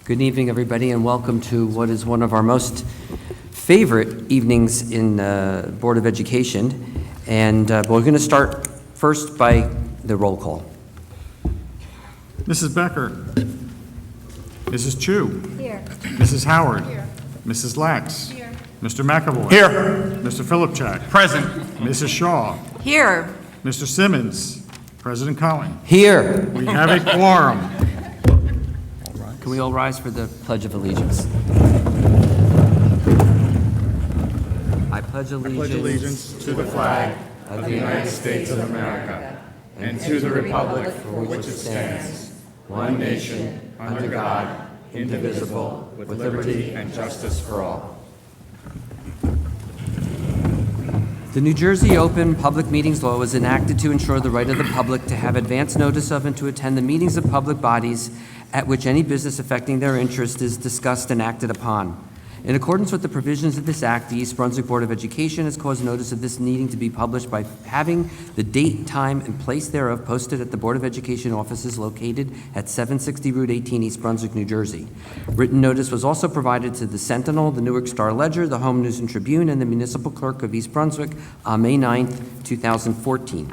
Good evening, everybody, and welcome to what is one of our most favorite evenings in Board of Education. And we're going to start first by the roll call. Mrs. Becker. Mrs. Chu. Here. Mrs. Howard. Here. Mrs. Lax. Here. Mr. McAvoy. Here. Mr. Philipchak. Present. Mrs. Shaw. Here. Mr. Simmons. President Collin. Here. We have a quorum. Can we all rise for the Pledge of Allegiance? I pledge allegiance To the flag of the United States of America and to the republic for which it stands, one nation, under God, indivisible, with liberty and justice for all. The New Jersey Open Public Meetings Law was enacted to ensure the right of the public to have advance notice of and to attend the meetings of public bodies at which any business affecting their interest is discussed and acted upon. In accordance with the provisions of this Act, the East Brunswick Board of Education has caused notice of this meeting to be published by having the date, time, and place thereof posted at the Board of Education offices located at 760 Route 18, East Brunswick, New Jersey. Written notice was also provided to the Sentinel, the Newark Star-Ledger, the Home News and Tribune, and the Municipal Clerk of East Brunswick on May 9th, 2014.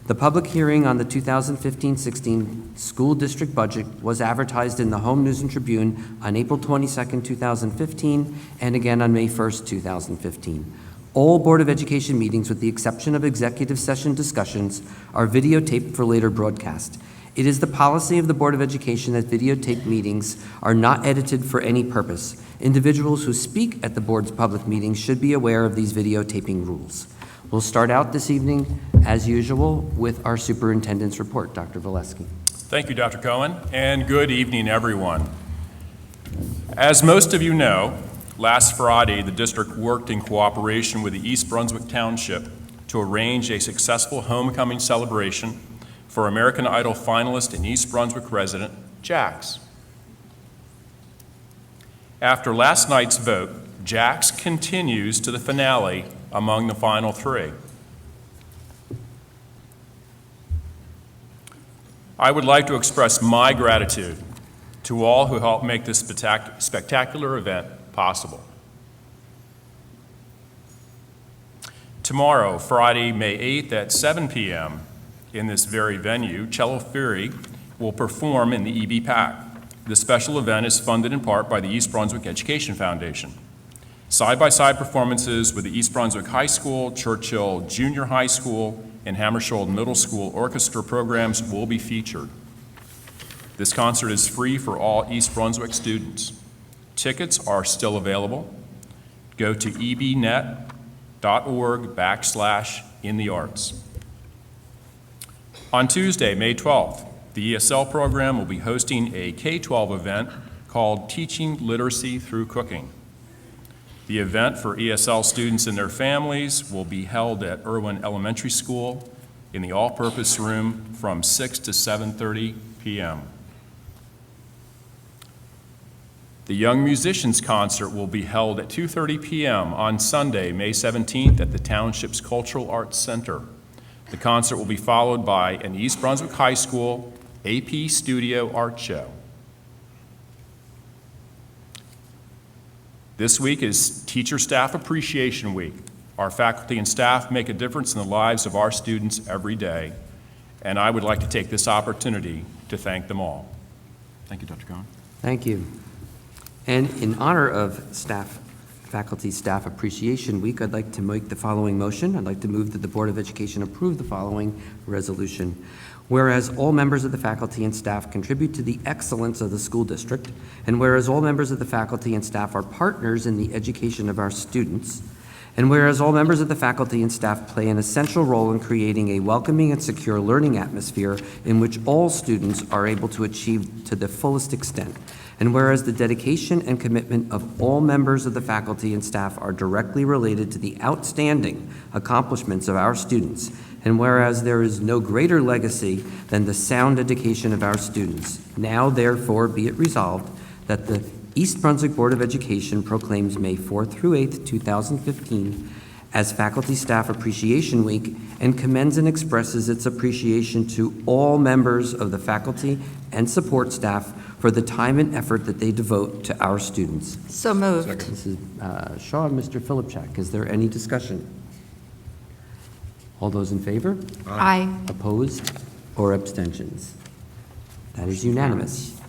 The public hearing on the 2015-16 school district budget was advertised in the Home News and Tribune on April 22nd, 2015, and again on May 1st, 2015. All Board of Education meetings, with the exception of executive session discussions, are videotaped for later broadcast. It is the policy of the Board of Education that videotaped meetings are not edited for any purpose. Individuals who speak at the board's public meetings should be aware of these videotaping rules. We'll start out this evening, as usual, with our superintendent's report. Dr. Valesky. Thank you, Dr. Cohen, and good evening, everyone. As most of you know, last Friday, the district worked in cooperation with the East Brunswick Township to arrange a successful homecoming celebration for American Idol finalist and East Brunswick resident, Jax. After last night's vote, Jax continues to the finale among the final three. I would like to express my gratitude to all who helped make this spectacular event possible. Tomorrow, Friday, May 8th at 7 p.m. in this very venue, Cello Fury will perform in the EB Pack. This special event is funded in part by the East Brunswick Education Foundation. Side-by-side performances with the East Brunswick High School, Churchill Junior High School, and Hammersholt Middle School orchestra programs will be featured. This concert is free for all East Brunswick students. Tickets are still available. Go to ebnet.org/inthearts. On Tuesday, May 12th, the ESL program will be hosting a K-12 event called Teaching Literacy Through Cooking. The event for ESL students and their families will be held at Irwin Elementary School in the all-purpose room from 6 to 7:30 p.m. The Young Musicians Concert will be held at 2:30 p.m. on Sunday, May 17th at the Township's Cultural Arts Center. The concert will be followed by an East Brunswick High School AP Studio Art Show. This week is Teacher Staff Appreciation Week. Our faculty and staff make a difference in the lives of our students every day, and I would like to take this opportunity to thank them all. Thank you, Dr. Cohen. Thank you. And in honor of Faculty Staff Appreciation Week, I'd like to make the following motion. I'd like to move that the Board of Education approve the following resolution. Whereas all members of the faculty and staff contribute to the excellence of the school district, and whereas all members of the faculty and staff are partners in the education of our students, and whereas all members of the faculty and staff play an essential role in creating a welcoming and secure learning atmosphere in which all students are able to achieve to the fullest extent, and whereas the dedication and commitment of all members of the faculty and staff are directly related to the outstanding accomplishments of our students, and whereas there is no greater legacy than the sound education of our students, now therefore be it resolved that the East Brunswick Board of Education proclaims May 4th through 8th, 2015 as Faculty Staff Appreciation Week and commends and expresses its appreciation to all members of the faculty and support staff for the time and effort that they devote to our students. So moved. Mrs. Shaw and Mr. Philipchak. Is there any discussion? All those in favor? Aye. Opposed or abstentions? That is unanimous.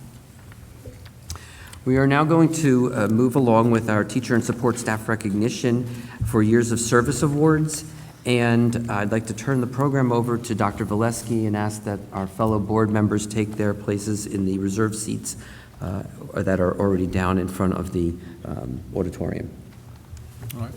We are now going to move along with our teacher and support staff recognition for years of service awards. And I'd like to turn the program over to Dr. Valesky and ask that our fellow board members take their places in the reserve seats that are already down in front of the auditorium. All right.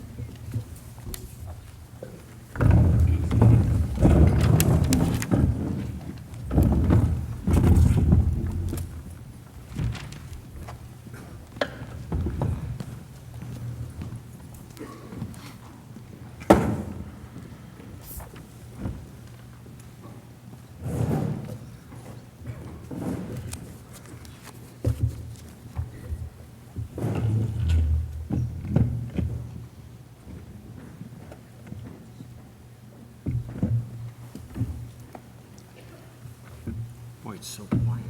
Boy, it's so quiet.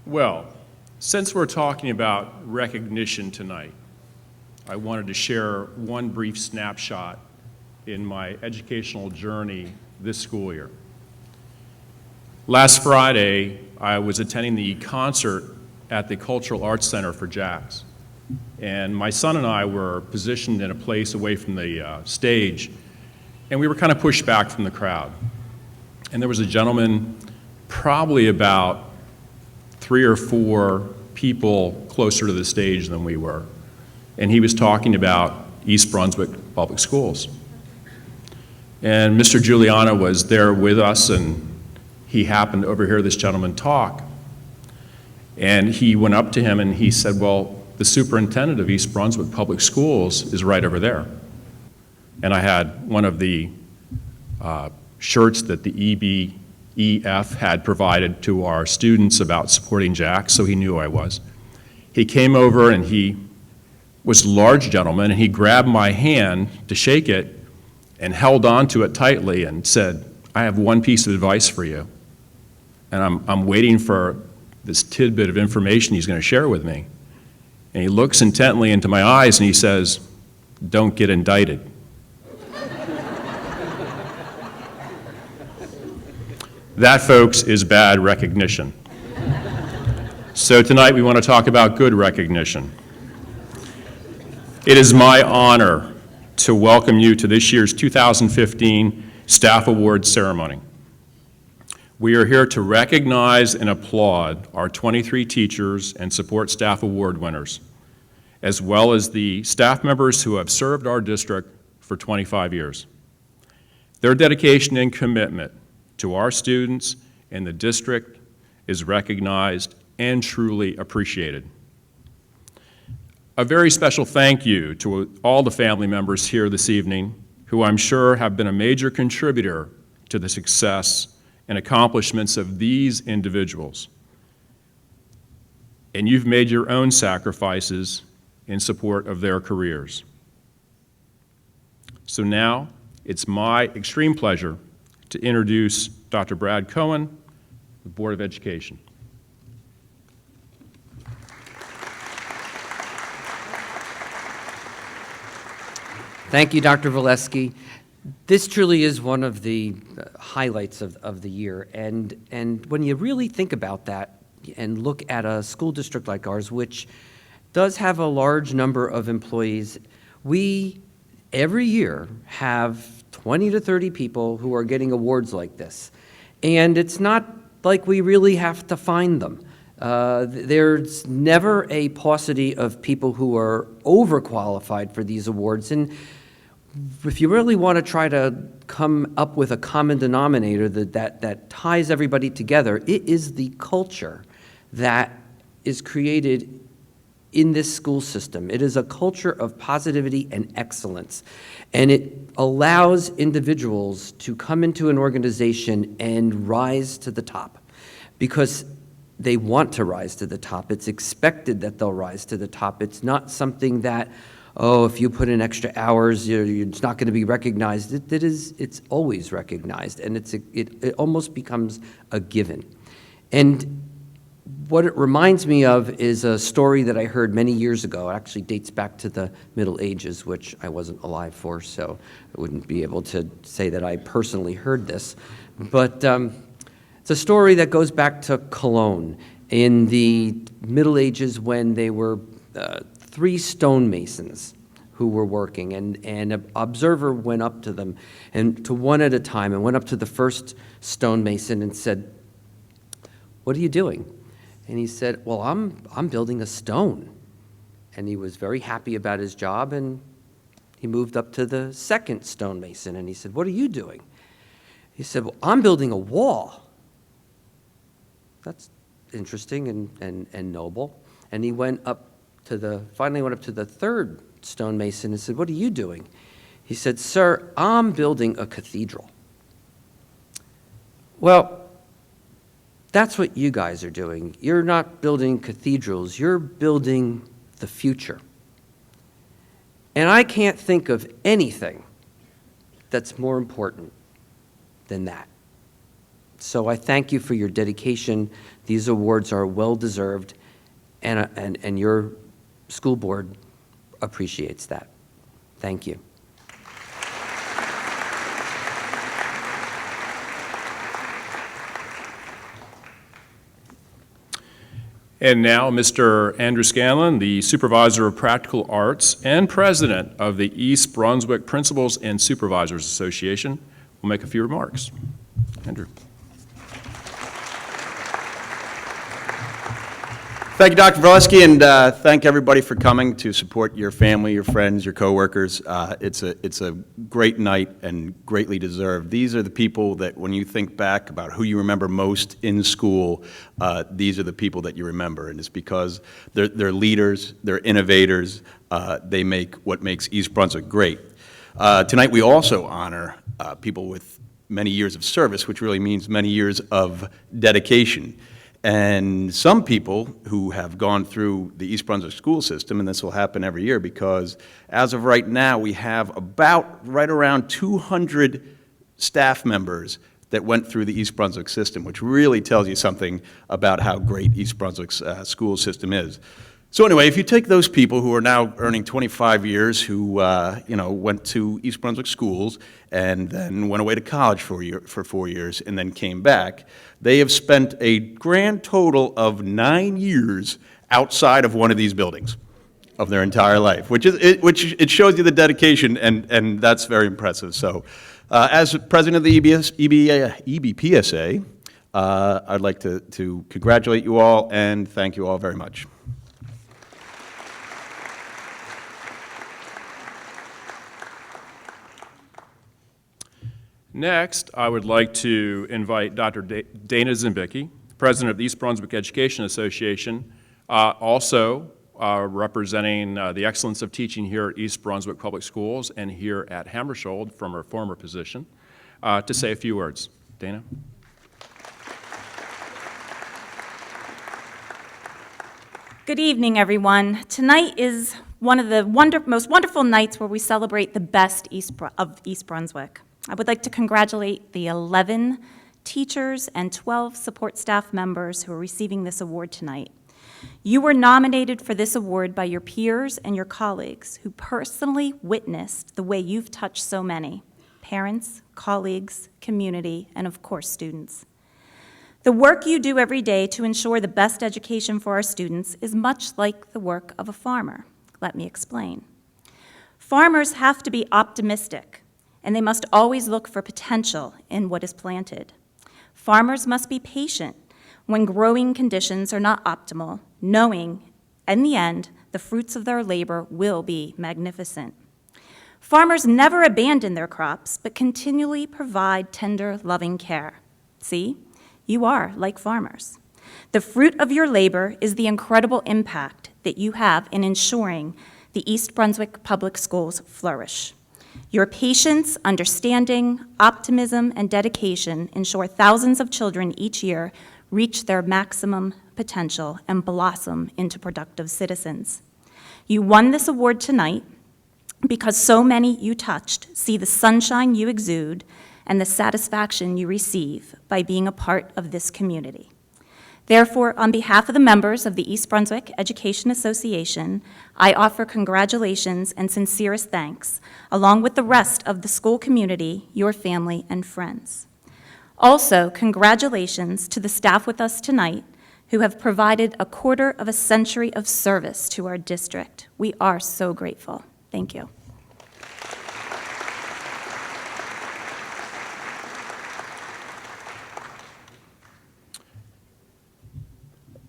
Well, since we're talking about recognition tonight, I wanted to share one brief snapshot in my educational journey this school year. Last Friday, I was attending the concert at the Cultural Arts Center for Jax. And my son and I were positioned in a place away from the stage, and we were kind of pushed back from the crowd. And there was a gentleman, probably about 3 or 4 people closer to the stage than we were. And he was talking about East Brunswick Public Schools. And Mr. Giuliano was there with us, and he happened to overhear this gentleman talk. And he went up to him and he said, well, the superintendent of East Brunswick Public Schools is right over there. And I had one of the shirts that the EBEF had provided to our students about supporting Jax, so he knew who I was. He came over, and he was a large gentleman, and he grabbed my hand to shake it and held onto it tightly and said, I have one piece of advice for you. And I'm waiting for this tidbit of information he's going to share with me. And he looks intently into my eyes and he says, don't get indicted. That, folks, is bad recognition. So tonight we want to talk about good recognition. It is my honor to welcome you to this year's 2015 Staff Awards ceremony. We are here to recognize and applaud our 23 teachers and support staff award winners, as well as the staff members who have served our district for 25 years. Their dedication and commitment to our students and the district is recognized and truly appreciated. A very special thank you to all the family members here this evening, who I'm sure have been a major contributor to the success and accomplishments of these individuals. And you've made your own sacrifices in support of their careers. So now, it's my extreme pleasure to introduce Dr. Brad Cohen, the Board of Education. Thank you, Dr. Valesky. This truly is one of the highlights of the year. And when you really think about that and look at a school district like ours, which does have a large number of employees, we every year have 20 to 30 people who are getting awards like this. And it's not like we really have to find them. There's never a paucity of people who are overqualified for these awards. And if you really want to try to come up with a common denominator that ties everybody together, it is the culture that is created in this school system. It is a culture of positivity and excellence, and it allows individuals to come into an organization and rise to the top. because they want to rise to the top. It's expected that they'll rise to the top. It's not something that, oh, if you put in extra hours, it's not going to be recognized. It's always recognized, and it almost becomes a given. And what it reminds me of is a story that I heard many years ago. It actually dates back to the Middle Ages, which I wasn't alive for, so I wouldn't be able to say that I personally heard this. But it's a story that goes back to Cologne in the Middle Ages when they were 3 stonemasons who were working, and an observer went up to them, and to one at a time, and went up to the first stonemason and said, "What are you doing?" And he said, "Well, I'm building a stone." And he was very happy about his job, and he moved up to the second stonemason, and he said, "What are you doing?" He said, "Well, I'm building a wall." That's interesting and noble. And he finally went up to the third stonemason and said, "What are you doing?" He said, "Sir, I'm building a cathedral." Well, that's what you guys are doing. You're not building cathedrals, you're building the future. And I can't think of anything that's more important than that. So I thank you for your dedication. These awards are well-deserved, and your school board appreciates that. Thank you. And now, Mr. Andrew Scanlon, the Supervisor of Practical Arts and President of the East Brunswick Principals and Supervisors Association, will make a few remarks. Andrew. Thank you, Dr. Valesky, and thank everybody for coming to support your family, your friends, your coworkers. It's a great night and greatly deserved. These are the people that, when you think back about who you remember most in school, these are the people that you remember, and it's because they're leaders, they're innovators, they make what makes East Brunswick great. Tonight we also honor people with many years of service, which really means many years of dedication. And some people who have gone through the East Brunswick school system, and this will happen every year because as of right now, we have right around 200 staff members that went through the East Brunswick system, which really tells you something about how great East Brunswick's school system is. So anyway, if you take those people who are now earning 25 years, who went to East Brunswick schools and then went away to college for 4 years and then came back, they have spent a grand total of 9 years outside of one of these buildings of their entire life, which it shows you the dedication, and that's very impressive. So, as president of the EBPSA, I'd like to congratulate you all and thank you all very much. Next, I would like to invite Dr. Dana Zimbicki, President of the East Brunswick Education Association, also representing the excellence of teaching here at East Brunswick Public Schools and here at Hammersholt from her former position, to say a few words. Dana? Good evening, everyone. Tonight is one of the most wonderful nights where we celebrate the best of East Brunswick. I would like to congratulate the 11 teachers and 12 support staff members who are receiving this award tonight. You were nominated for this award by your peers and your colleagues who personally witnessed the way you've touched so many: parents, colleagues, community, and of course, students. The work you do every day to ensure the best education for our students is much like the work of a farmer. Let me explain. Farmers have to be optimistic, and they must always look for potential in what is planted. Farmers must be patient when growing conditions are not optimal, knowing, in the end, the fruits of their labor will be magnificent. Farmers never abandon their crops, but continually provide tender, loving care. See, you are like farmers. The fruit of your labor is the incredible impact that you have in ensuring the East Brunswick Public Schools flourish. Your patience, understanding, optimism, and dedication ensure thousands of children each year reach their maximum potential and blossom into productive citizens. You won this award tonight because so many you touched see the sunshine you exude and the satisfaction you receive by being a part of this community. Therefore, on behalf of the members of the East Brunswick Education Association, I offer congratulations and sincerest thanks, along with the rest of the school community, your family, and friends. Also, congratulations to the staff with us tonight who have provided a quarter of a century of service to our district. We are so grateful. Thank you.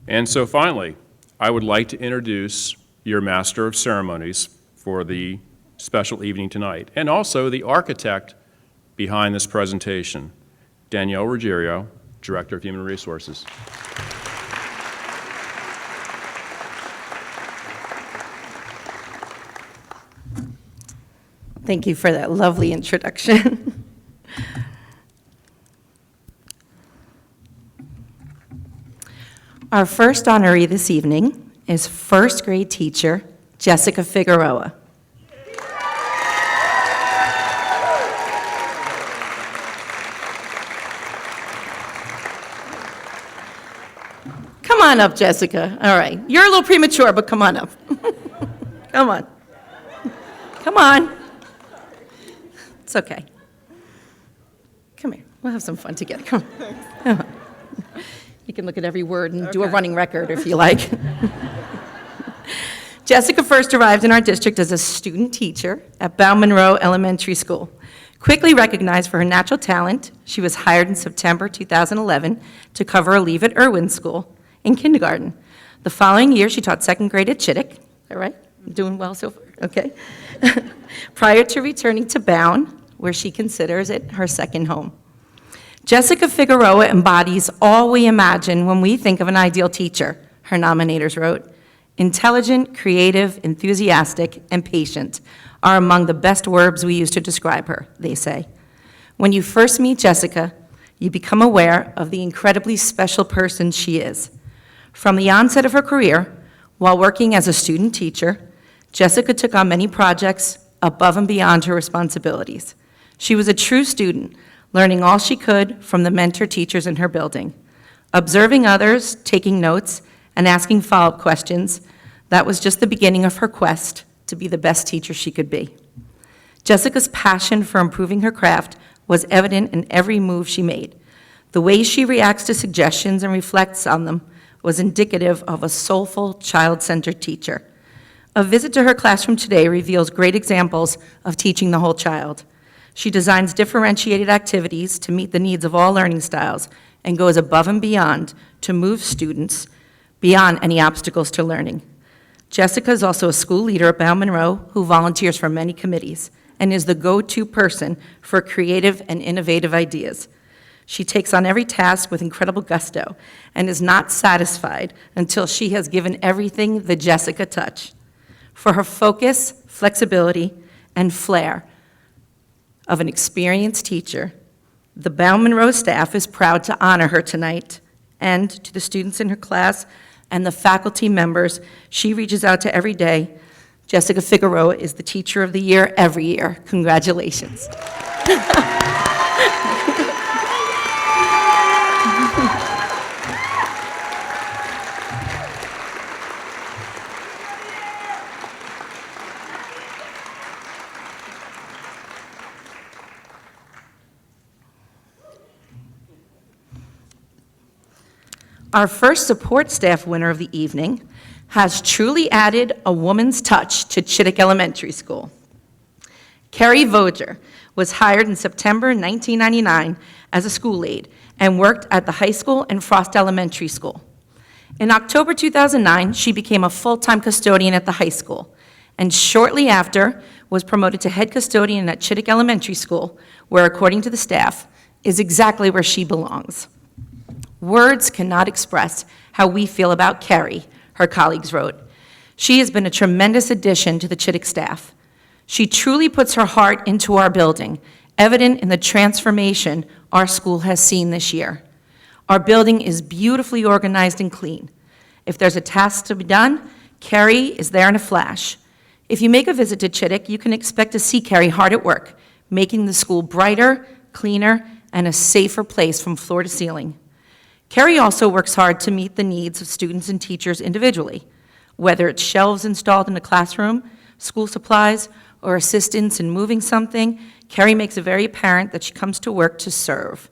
And so finally, I would like to introduce your Master of Ceremonies for the special evening tonight, and also the architect behind this presentation, Danielle Ruggiero, Director of Human Resources. Thank you for that lovely introduction. Our first honoree this evening is first grade teacher Jessica Figueroa. Come on up, Jessica. All right. You're a little premature, but come on up. Come on. Come on. It's okay. Come here. We'll have some fun together. Come on. Come on. You can look at every word and do a running record if you like. Jessica first arrived in our district as a student teacher at Bow Monroe Elementary School. Quickly recognized for her natural talent, she was hired in September 2011 to cover a leave at Irwin School in kindergarten. The following year, she taught second grade at Chittick. Is that right? I'm doing well so far? Okay. Prior to returning to Bound, where she considers it her second home. Jessica Figueroa embodies all we imagine when we think of an ideal teacher, her nominators wrote. Intelligent, creative, enthusiastic, and patient are among the best words we use to describe her, they say. When you first meet Jessica, you become aware of the incredibly special person she is. From the onset of her career, while working as a student teacher, Jessica took on many projects above and beyond her responsibilities. She was a true student, learning all she could from the mentor teachers in her building. Observing others, taking notes, and asking follow-up questions, that was just the beginning of her quest to be the best teacher she could be. Jessica's passion for improving her craft was evident in every move she made. The way she reacts to suggestions and reflects on them was indicative of a soulful, child-centered teacher. A visit to her classroom today reveals great examples of teaching the whole child. She designs differentiated activities to meet the needs of all learning styles and goes above and beyond to move students beyond any obstacles to learning. Jessica is also a school leader at Bow Monroe who volunteers for many committees and is the go-to person for creative and innovative ideas. She takes on every task with incredible gusto and is not satisfied until she has given everything the Jessica touch. For her focus, flexibility, and flair of an experienced teacher, the Bow Monroe staff is proud to honor her tonight, and to the students in her class and the faculty members she reaches out to every day, Jessica Figueroa is the Teacher of the Year every year. Congratulations. Our first support staff winner of the evening has truly added a woman's touch to Chittick Elementary School. Carrie Voger was hired in September 1999 as a school aide and worked at the high school and Frost Elementary School. In October 2009, she became a full-time custodian at the high school, and shortly after was promoted to head custodian at Chittick Elementary School, where, according to the staff, is exactly where she belongs. Words cannot express how we feel about Carrie, her colleagues wrote. She has been a tremendous addition to the Chittick staff. She truly puts her heart into our building, evident in the transformation our school has seen this year. Our building is beautifully organized and clean. If there's a task to be done, Carrie is there in a flash. If you make a visit to Chittick, you can expect to see Carrie hard at work, making the school brighter, cleaner, and a safer place from floor to ceiling. Carrie also works hard to meet the needs of students and teachers individually, whether it's shelves installed in the classroom, school supplies, or assistance in moving something. Carrie makes it very apparent that she comes to work to serve.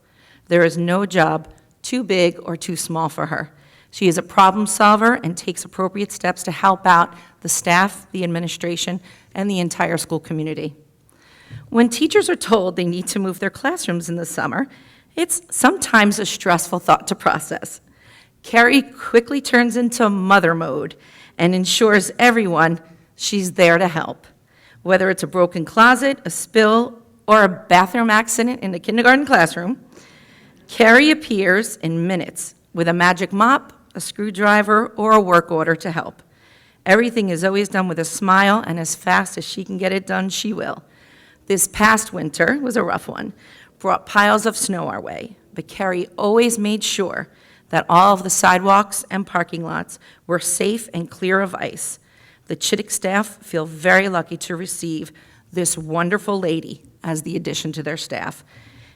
There is no job too big or too small for her. She is a problem solver and takes appropriate steps to help out the staff, the administration, and the entire school community. When teachers are told they need to move their classrooms in the summer, it's sometimes a stressful thought to process. Carrie quickly turns into mother mode and ensures everyone she's there to help. Whether it's a broken closet, a spill, or a bathroom accident in the kindergarten classroom, Carrie appears in minutes with a magic mop, a screwdriver, or a work order to help. Everything is always done with a smile, and as fast as she can get it done, she will. This past winter was a rough one, brought piles of snow our way, but Carrie always made sure that all of the sidewalks and parking lots were safe and clear of ice. The Chittick staff feel very lucky to receive this wonderful lady as the addition to their staff.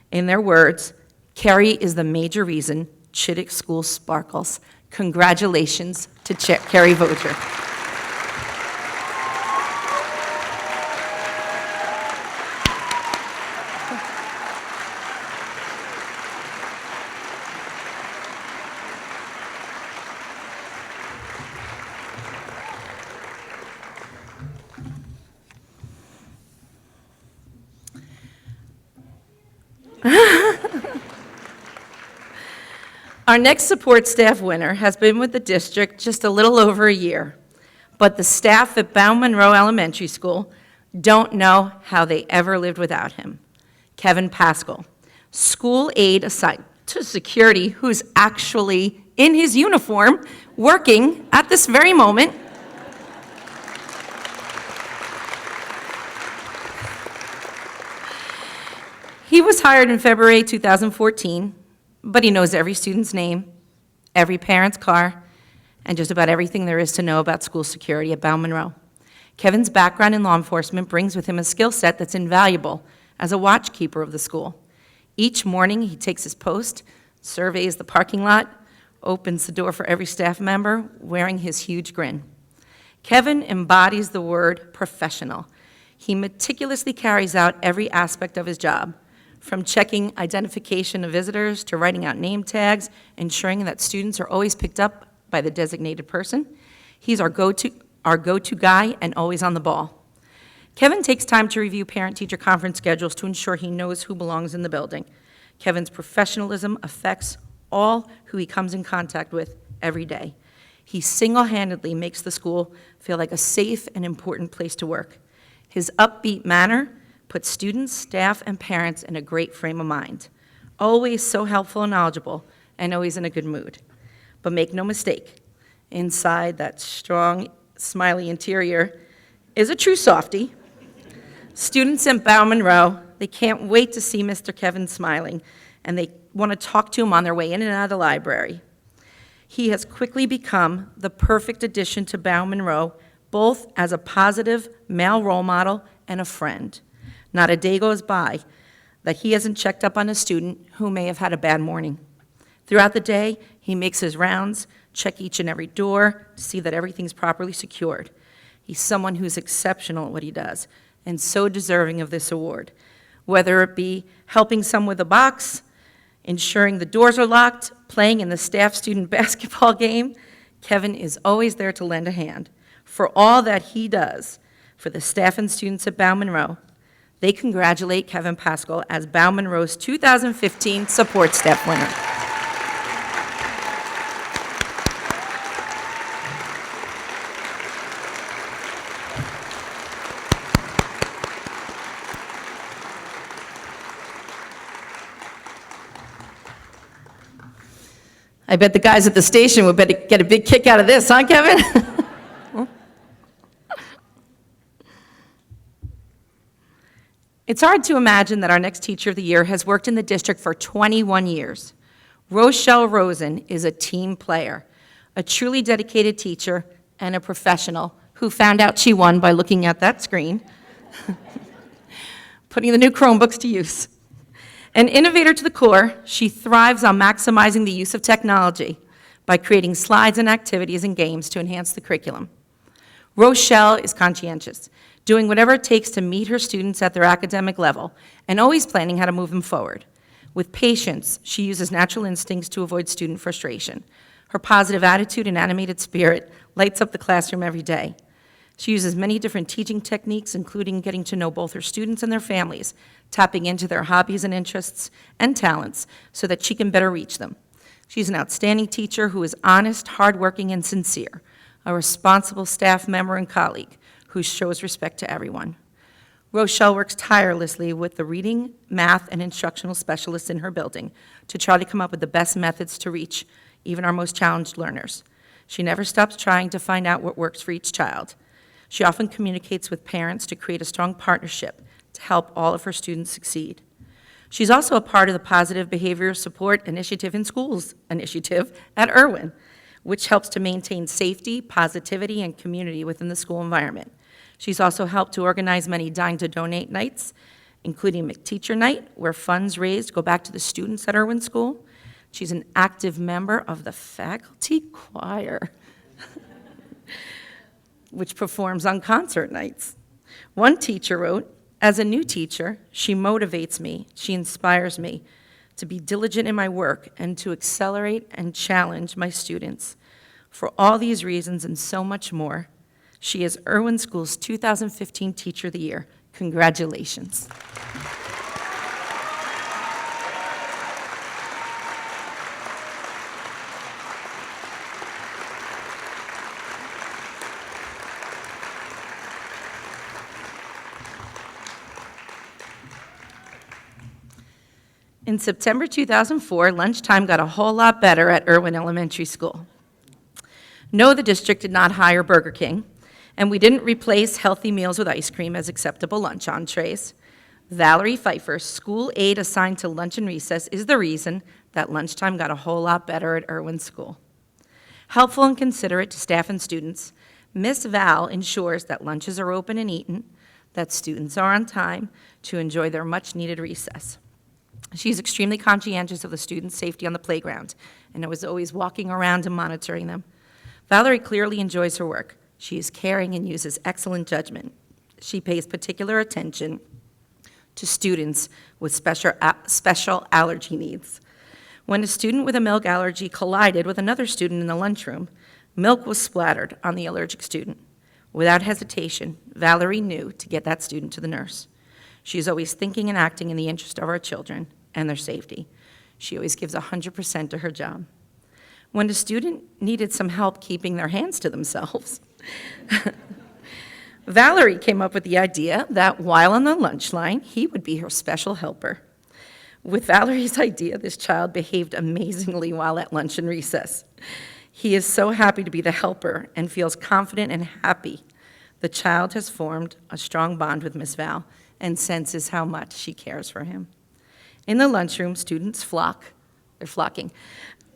In their words, Carrie is the major reason Chittick School sparkles. Congratulations to Carrie Voger. Our next support staff winner has been with the district just a little over a year, but the staff at Bound Monroe Elementary School don't know how they ever lived without him. Kevin Pascal, school aide assigned to security, who's actually in his uniform working at this very moment. He was hired in February 2014, but he knows every student's name, every parent's car, and just about everything there is to know about school security at Bound Monroe. Kevin's background in law enforcement brings with him a skill set that's invaluable as a watchkeeper of the school. Each morning, he takes his post, surveys the parking lot, opens the door for every staff member, wearing his huge grin. Kevin embodies the word professional. He meticulously carries out every aspect of his job, from checking identification of visitors to writing out name tags, ensuring that students are always picked up by the designated person. He's our go-to guy and always on the ball. Kevin takes time to review parent-teacher conference schedules to ensure he knows who belongs in the building. Kevin's professionalism affects all who he comes in contact with every day. He single-handedly makes the school feel like a safe and important place to work. His upbeat manner puts students, staff, and parents in a great frame of mind. Always so helpful and knowledgeable, and always in a good mood. But make no mistake, inside that strong, smiley interior is a true softie. Students at Bound Monroe, they can't wait to see Mr. Kevin smiling, and they want to talk to him on their way in and out of the library. He has quickly become the perfect addition to Bound Monroe, both as a positive male role model and a friend. Not a day goes by that he hasn't checked up on a student who may have had a bad morning. Throughout the day, he makes his rounds, check each and every door, see that everything's properly secured. He's someone who's exceptional at what he does, and so deserving of this award. Whether it be helping some with a box, ensuring the doors are locked, playing in the staff-student basketball game, Kevin is always there to lend a hand. For all that he does for the staff and students at Bound Monroe, they congratulate Kevin Pascal as Bound Monroe's 2015 Support Staff winner. I bet the guys at the station would get a big kick out of this, huh, Kevin? It's hard to imagine that our next Teacher of the Year has worked in the district for 21 years. Rochelle Rosen is a team player, a truly dedicated teacher, and a professional who found out she won by looking at that screen, putting the new Chromebooks to use. An innovator to the core, she thrives on maximizing the use of technology by creating slides and activities and games to enhance the curriculum. Rochelle is conscientious, doing whatever it takes to meet her students at their academic level and always planning how to move them forward. With patience, she uses natural instincts to avoid student frustration. Her positive attitude and animated spirit lights up the classroom every day. She uses many different teaching techniques, including getting to know both her students and their families, tapping into their hobbies and interests and talents so that she can better reach them. She's an outstanding teacher who is honest, hardworking, and sincere, a responsible staff member and colleague who shows respect to everyone. Rochelle works tirelessly with the reading, math, and instructional specialists in her building to try to come up with the best methods to reach even our most challenged learners. She never stops trying to find out what works for each child. She often communicates with parents to create a strong partnership to help all of her students succeed. She's also a part of the Positive Behavior Support Initiative in Schools initiative at Irwin, which helps to maintain safety, positivity, and community within the school environment. She's also helped to organize many Dine to Donate nights, including McTeacher Night, where funds raised go back to the students at Irwin School. She's an active member of the faculty choir, which performs on concert nights. One teacher wrote, "As a new teacher, she motivates me, she inspires me to be diligent in my work and to accelerate and challenge my students. For all these reasons and so much more, she is Irwin School's 2015 Teacher of the Year. Congratulations." In September 2004, lunchtime got a whole lot better at Irwin Elementary School. No, the district did not hire Burger King, and we didn't replace healthy meals with ice cream as acceptable lunch entrees. Valerie Pfeiffer, school aide assigned to lunch and recess, is the reason that lunchtime got a whole lot better at Irwin School. Helpful and considerate to staff and students, Miss Val ensures that lunches are open and eaten, that students are on time to enjoy their much-needed recess. She's extremely conscientious of the students' safety on the playground and was always walking around and monitoring them. Valerie clearly enjoys her work. She is caring and uses excellent judgment. She pays particular attention to students with special allergy needs. When a student with a milk allergy collided with another student in the lunchroom, milk was splattered on the allergic student. Without hesitation, Valerie knew to get that student to the nurse. She is always thinking and acting in the interest of our children and their safety. She always gives 100% to her job. When a student needed some help keeping their hands to themselves, Valerie came up with the idea that while on the lunch line, he would be her special helper. With Valerie's idea, this child behaved amazingly while at lunch and recess. He is so happy to be the helper and feels confident and happy. The child has formed a strong bond with Miss Val and senses how much she cares for him. In the lunchroom, students they're flocking,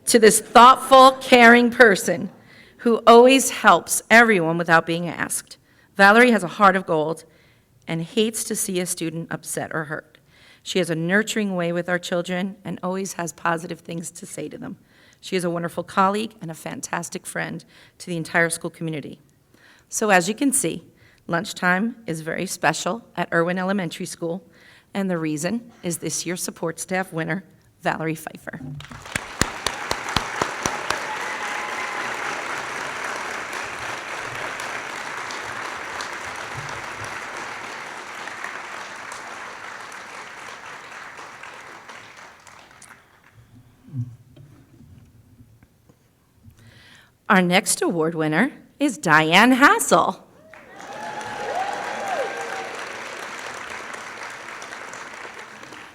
to this thoughtful, caring person who always helps everyone without being asked. Valerie has a heart of gold and hates to see a student upset or hurt. She has a nurturing way with our children and always has positive things to say to them. She is a wonderful colleague and a fantastic friend to the entire school community. So as you can see, lunchtime is very special at Irwin Elementary School, and the reason is this year's support staff winner, Valerie Pfeiffer. Our next award winner is Diane Hassel.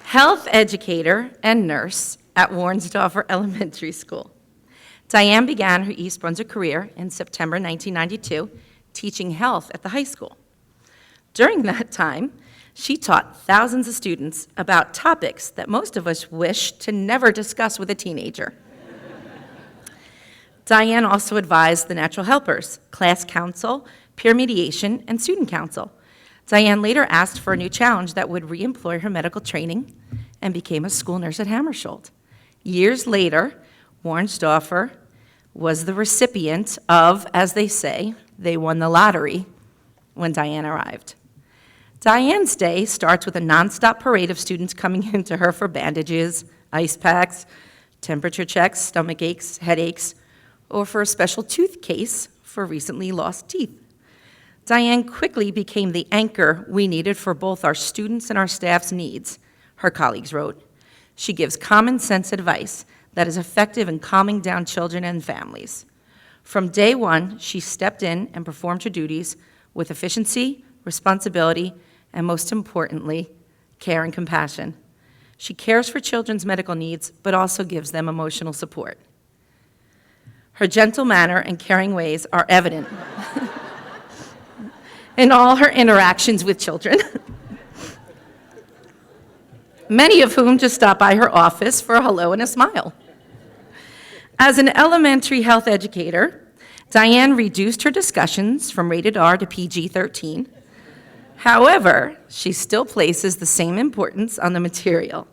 Health educator and nurse at Warnsdorfer Elementary School. Diane began her East Brunswick career in September 1992, teaching health at the high school. During that time, She taught thousands of students about topics that most of us wish to never discuss with a teenager. Diane also advised the natural helpers, class council, peer mediation, and student council. Diane later asked for a new challenge that would re-employ her medical training and became a school nurse at Hammersholt. Years later, Warnsdorfer was the recipient of, as they say, they won the lottery when Diane arrived. Diane's day starts with a nonstop parade of students coming into her for bandages, ice packs, temperature checks, stomach aches, headaches, or for a special tooth case for recently lost teeth. Diane quickly became the anchor we needed for both our students and our staff's needs, her colleagues wrote. She gives common sense advice that is effective in calming down children and families. From day one, she stepped in and performed her duties with efficiency, responsibility, and most importantly, care and compassion. She cares for children's medical needs, but also gives them emotional support. Her gentle manner and caring ways are evident in all her interactions with children, many of whom just stop by her office for a hello and a smile. As an elementary health educator, Diane reduced her discussions from rated R to PG-13. However, she still places the same importance on the material.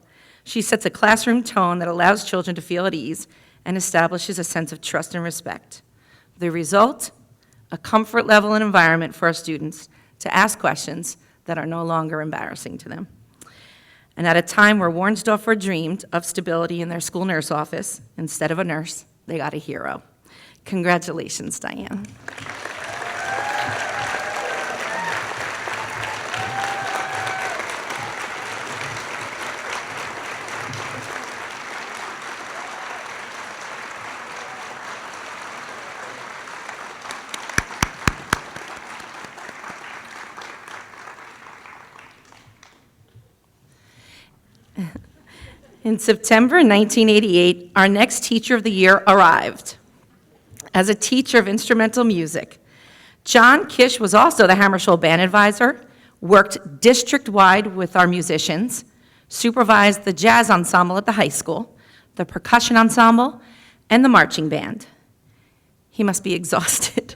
She sets a classroom tone that allows children to feel at ease and establishes a sense of trust and respect. The result? A comfort level and environment for our students to ask questions that are no longer embarrassing to them. And at a time where Warnsdorfer dreamed of stability in their school nurse office, instead of a nurse, they got a hero. Congratulations, Diane. In September 1988, our next Teacher of the Year arrived. As a teacher of instrumental music, John Kish was also the Hammersholt band advisor, worked district-wide with our musicians, supervised the jazz ensemble at the high school, the percussion ensemble, and the marching band. He must be exhausted.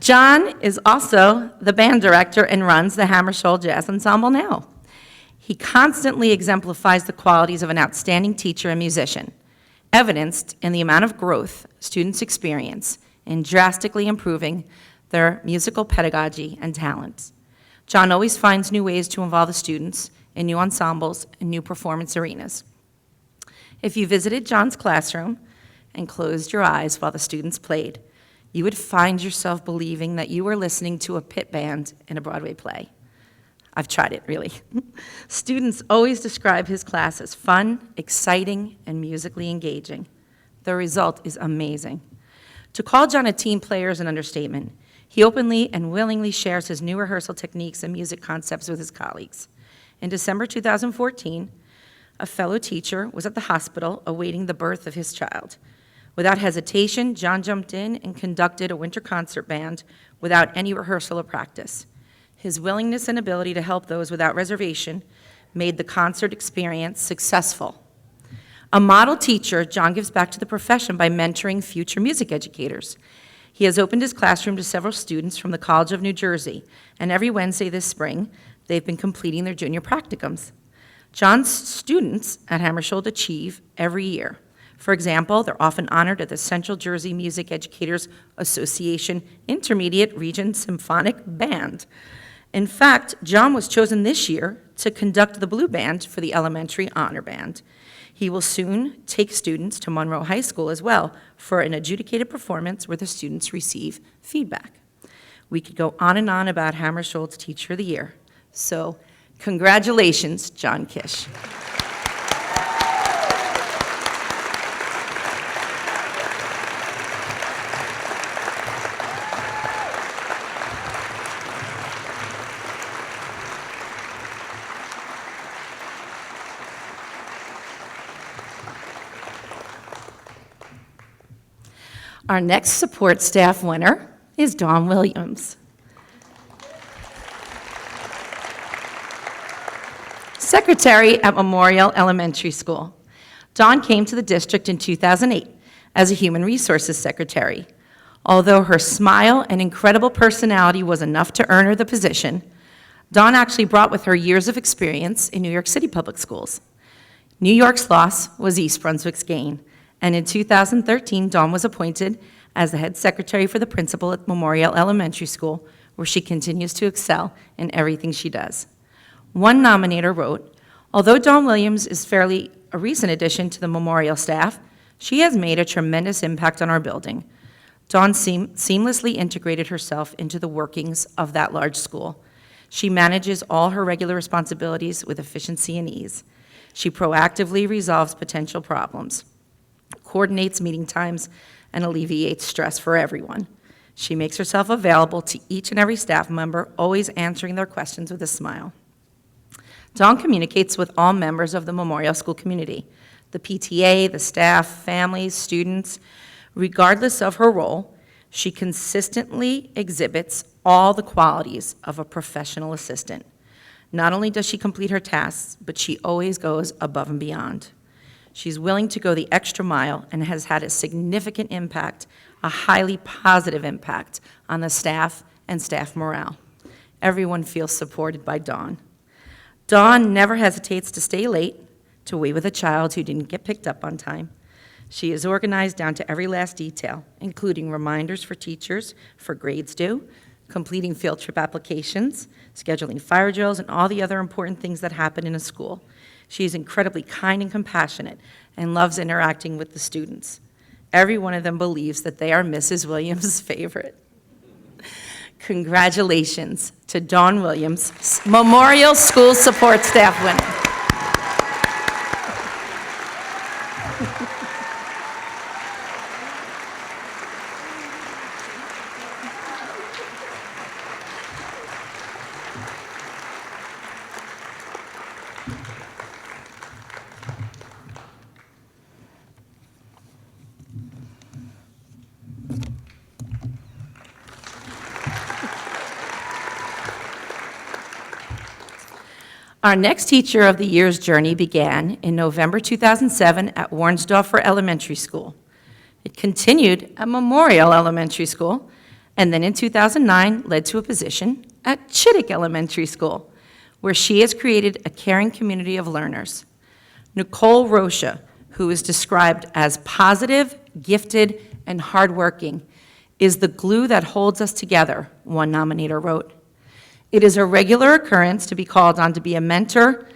John is also the band director and runs the Hammersholt Jazz Ensemble now. He constantly exemplifies the qualities of an outstanding teacher and musician, evidenced in the amount of growth students experience in drastically improving their musical pedagogy and talents. John always finds new ways to involve the students in new ensembles and new performance arenas. If you visited John's classroom and closed your eyes while the students played, you would find yourself believing that you were listening to a pit band in a Broadway play. I've tried it, really. Students always describe his class as fun, exciting, and musically engaging. The result is amazing. To call John a team player is an understatement. He openly and willingly shares his new rehearsal techniques and music concepts with his colleagues. In December 2014, a fellow teacher was at the hospital awaiting the birth of his child. Without hesitation, John jumped in and conducted a winter concert band without any rehearsal or practice. His willingness and ability to help those without reservation made the concert experience successful. A model teacher, John gives back to the profession by mentoring future music educators. He has opened his classroom to several students from the College of New Jersey, and every Wednesday this spring, they've been completing their junior practicums. John's students at Hammersholt achieve every year. For example, they're often honored at the Central Jersey Music Educators Association Intermediate Region Symphonic Band. In fact, John was chosen this year to conduct the Blue Band for the Elementary Honor Band. He will soon take students to Monroe High School as well for an adjudicated performance where the students receive feedback. We could go on and on about Hammersholt's Teacher of the Year. So, congratulations, John Kish. Our next support staff winner is Dawn Williams. secretary at Memorial Elementary School. Dawn came to the district in 2008 as a human resources secretary. Although her smile and incredible personality was enough to earn her the position, Dawn actually brought with her years of experience in New York City public schools. New York's loss was East Brunswick's gain, and in 2013, Dawn was appointed as the head secretary for the principal at Memorial Elementary School, where she continues to excel in everything she does. One nominator wrote, "Although Dawn Williams is fairly a recent addition to the Memorial staff, she has made a tremendous impact on our building. Dawn seamlessly integrated herself into the workings of that large school. She manages all her regular responsibilities with efficiency and ease. She proactively resolves potential problems, coordinates meeting times, and alleviates stress for everyone. She makes herself available to each and every staff member, always answering their questions with a smile. Dawn communicates with all members of the Memorial School community, the PTA, the staff, families, students. Regardless of her role, she consistently exhibits all the qualities of a professional assistant. Not only does she complete her tasks, but she always goes above and beyond. She's willing to go the extra mile and has had a significant impact, a highly positive impact on the staff and staff morale. Everyone feels supported by Dawn. Dawn never hesitates to stay late, to wait with a child who didn't get picked up on time. She is organized down to every last detail, including reminders for teachers for grades due, completing field trip applications, scheduling fire drills, and all the other important things that happen in a school. She is incredibly kind and compassionate and loves interacting with the students. Every one of them believes that they are Mrs. Williams' favorite. Congratulations to Dawn Williams, Memorial School Support Staff winner. Our next Teacher of the Year's journey began in November 2007 at Warnsdorfer Elementary School. It continued at Memorial Elementary School, and then in 2009 led to a position at Chittick Elementary School, where she has created a caring community of learners. Nicole Rocha, who is described as positive, gifted, and hardworking, is the glue that holds us together, one nominator wrote. It is a regular occurrence to be called on to be a mentor,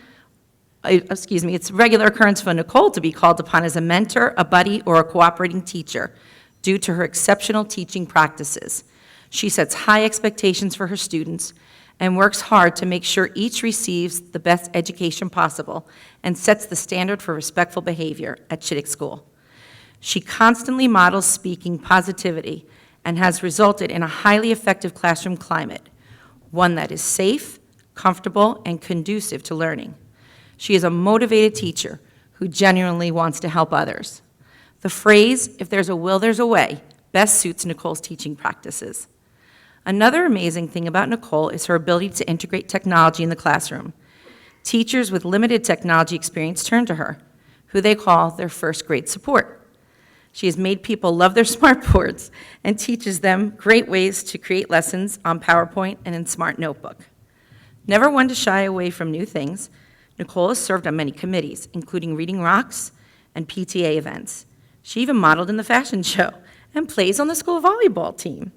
it's a regular occurrence for Nicole to be called upon as a mentor, a buddy, or a cooperating teacher due to her exceptional teaching practices. She sets high expectations for her students and works hard to make sure each receives the best education possible and sets the standard for respectful behavior at Chittick School. She constantly models speaking positivity and has resulted in a highly effective classroom climate, one that is safe, comfortable, and conducive to learning. She is a motivated teacher who genuinely wants to help others. The phrase, "if there's a will, there's a way," best suits Nicole's teaching practices. Another amazing thing about Nicole is her ability to integrate technology in the classroom. Teachers with limited technology experience turn to her, who they call their first grade support. She has made people love their smartboards and teaches them great ways to create lessons on PowerPoint and in Smart Notebook. Never one to shy away from new things, Nicole has served on many committees, including Reading Rocks and PTA events. She even modeled in the fashion show and plays on the school volleyball team.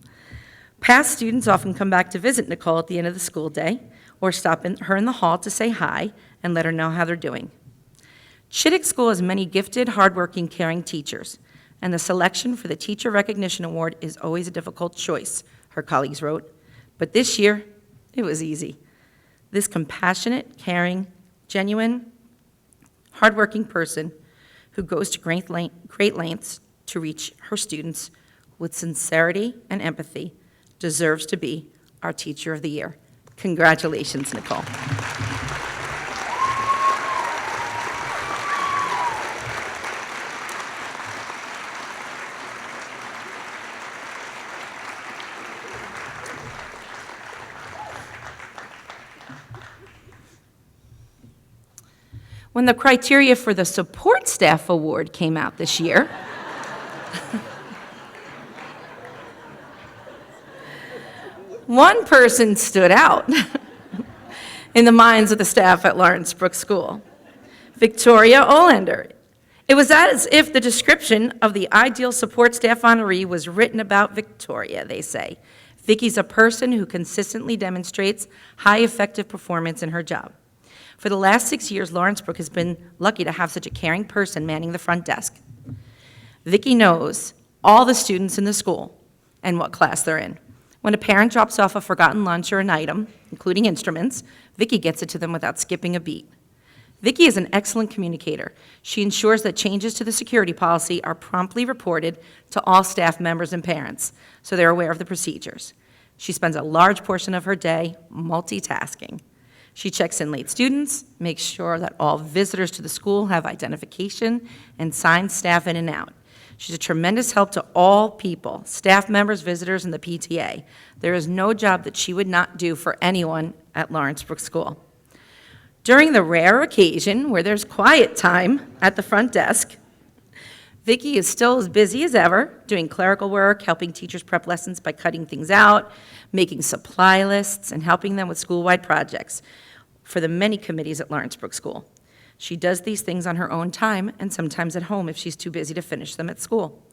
Past students often come back to visit Nicole at the end of the school day or stop her in the hall to say hi and let her know how they're doing. Chittick School has many gifted, hardworking, caring teachers, and the selection for the Teacher Recognition Award is always a difficult choice, her colleagues wrote. But this year, it was easy. This compassionate, caring, genuine, hardworking person who goes to great lengths to reach her students with sincerity and empathy deserves to be our Teacher of the Year. Congratulations, Nicole. When the criteria for the Support Staff Award came out this year, one person stood out in the minds of the staff at Lawrence Brook School, Victoria Olander. It was as if the description of the ideal support staff honoree was written about Victoria, they say. Vicky's a person who consistently demonstrates high effective performance in her job. For the last 6 years, Lawrence Brook has been lucky to have such a caring person manning the front desk. Vicky knows all the students in the school and what class they're in. When a parent drops off a forgotten lunch or an item, including instruments, Vicky gets it to them without skipping a beat. Vicky is an excellent communicator. She ensures that changes to the security policy are promptly reported to all staff members and parents, so they're aware of the procedures. She spends a large portion of her day multitasking. She checks in late students, makes sure that all visitors to the school have identification, and signs staff in and out. She's a tremendous help to all people, staff members, visitors, and the PTA. There is no job that she would not do for anyone at Lawrence Brook School. During the rare occasion where there's quiet time at the front desk, Vicki is still as busy as ever, doing clerical work, helping teachers prep lessons by cutting things out, making supply lists, and helping them with school-wide projects for the many committees at Lawrence Brook School. She does these things on her own time and sometimes at home if she's too busy to finish them at school.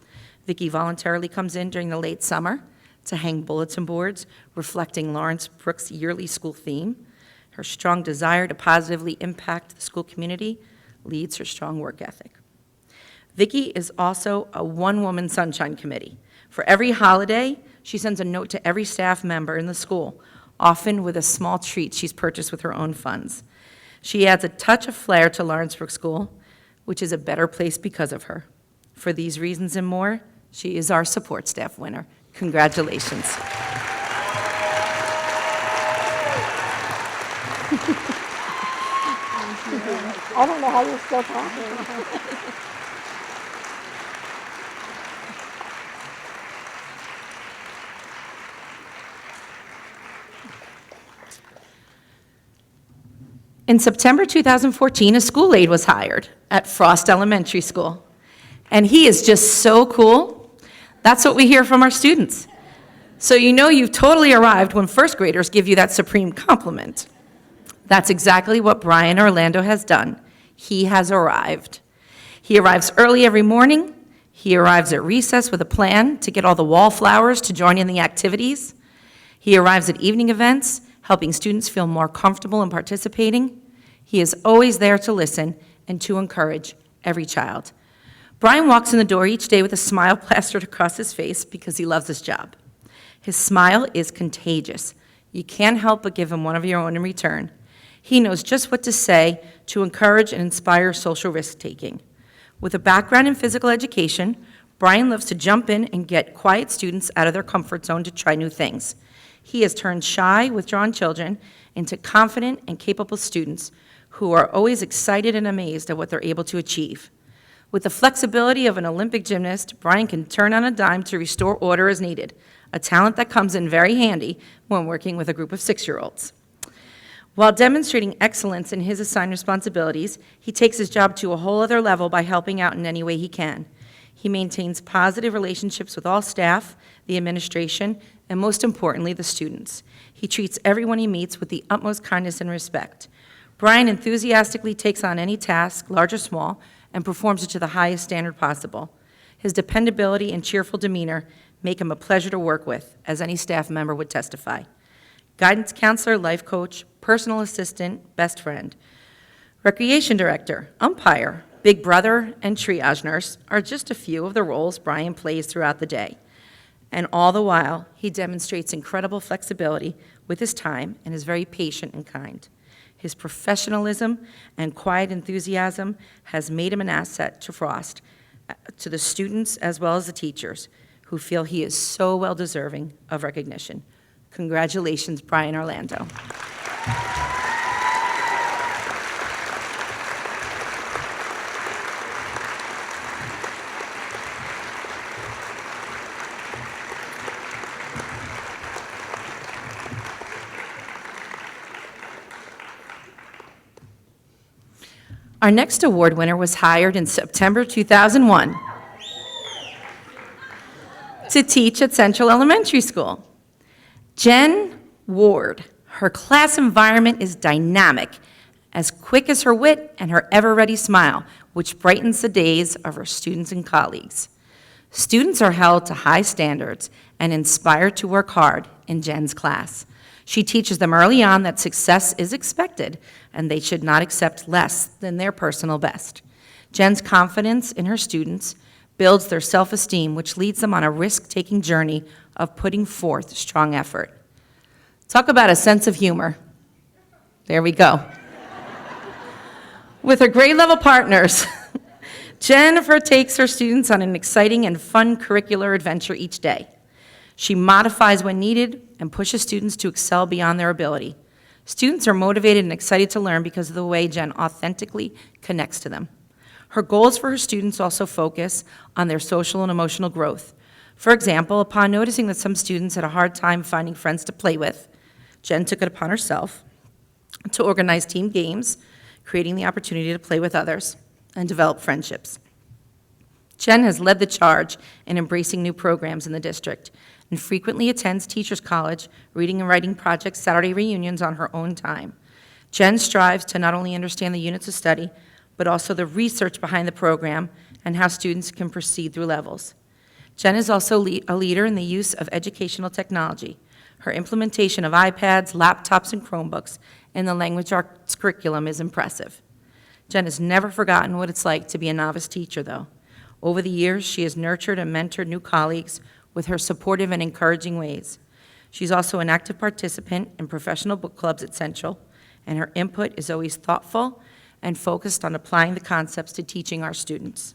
Vicki voluntarily comes in during the late summer to hang bulletin boards reflecting Lawrence Brook's yearly school theme. Her strong desire to positively impact the school community leads her strong work ethic. Vicki is also a one-woman sunshine committee. For every holiday, she sends a note to every staff member in the school, often with a small treat she's purchased with her own funds. She adds a touch of flair to Lawrence Brook School, which is a better place because of her. For these reasons and more, she is our support staff winner. Congratulations. I don't know how you're still talking. In September 2014, a school aide was hired at Frost Elementary School. And he is just so cool. That's what we hear from our students. So you know you've totally arrived when first graders give you that supreme compliment. That's exactly what Brian Orlando has done. He has arrived. He arrives early every morning. He arrives at recess with a plan to get all the wallflowers to join in the activities. He arrives at evening events, helping students feel more comfortable in participating. He is always there to listen and to encourage every child. Brian walks in the door each day with a smile plastered across his face because he loves his job. His smile is contagious. You can't help but give him one of your own in return. He knows just what to say to encourage and inspire social risk-taking. With a background in physical education, Brian loves to jump in and get quiet students out of their comfort zone to try new things. He has turned shy, withdrawn children into confident and capable students who are always excited and amazed at what they're able to achieve. With the flexibility of an Olympic gymnast, Brian can turn on a dime to restore order as needed, a talent that comes in very handy when working with a group of 6-year-olds. While demonstrating excellence in his assigned responsibilities, he takes his job to a whole other level by helping out in any way he can. He maintains positive relationships with all staff, the administration, and most importantly, the students. He treats everyone he meets with the utmost kindness and respect. Brian enthusiastically takes on any task, large or small, and performs it to the highest standard possible. His dependability and cheerful demeanor make him a pleasure to work with, as any staff member would testify. Guidance counselor, life coach, personal assistant, best friend. Recreation director, umpire, big brother, and triage nurse are just a few of the roles Brian plays throughout the day. And all the while, he demonstrates incredible flexibility with his time and is very patient and kind. His professionalism and quiet enthusiasm has made him an asset to Frost, to the students as well as the teachers, who feel he is so well deserving of recognition. Congratulations, Brian Orlando. Our next award winner was hired in September 2001 to teach at Central Elementary School. Jen Ward. Her class environment is dynamic, as quick as her wit and her ever-ready smile, which brightens the days of her students and colleagues. Students are held to high standards and inspired to work hard in Jen's class. She teaches them early on that success is expected and they should not accept less than their personal best. Jen's confidence in her students builds their self-esteem, which leads them on a risk-taking journey of putting forth strong effort. Talk about a sense of humor. There we go. With her grade level partners, Jennifer takes her students on an exciting and fun curricular adventure each day. She modifies when needed and pushes students to excel beyond their ability. Students are motivated and excited to learn because of the way Jen authentically connects to them. Her goals for her students also focus on their social and emotional growth. For example, upon noticing that some students had a hard time finding friends to play with, Jen took it upon herself to organize team games, creating the opportunity to play with others and develop friendships. Jen has led the charge in embracing new programs in the district and frequently attends Teachers College, reading and writing projects, Saturday reunions on her own time. Jen strives to not only understand the units of study, but also the research behind the program and how students can proceed through levels. Jen is also a leader in the use of educational technology. Her implementation of iPads, laptops, and Chromebooks in the language arts curriculum is impressive. Jen has never forgotten what it's like to be a novice teacher, though. Over the years, she has nurtured and mentored new colleagues with her supportive and encouraging ways. She's also an active participant in professional book clubs at Central, and her input is always thoughtful and focused on applying the concepts to teaching our students.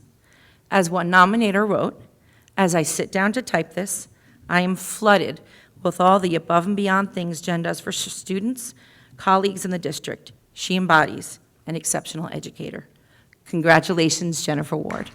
As one nominator wrote, "As I sit down to type this, I am flooded with all the above and beyond things Jen does for students, colleagues in the district. She embodies an exceptional educator." Congratulations, Jennifer Ward.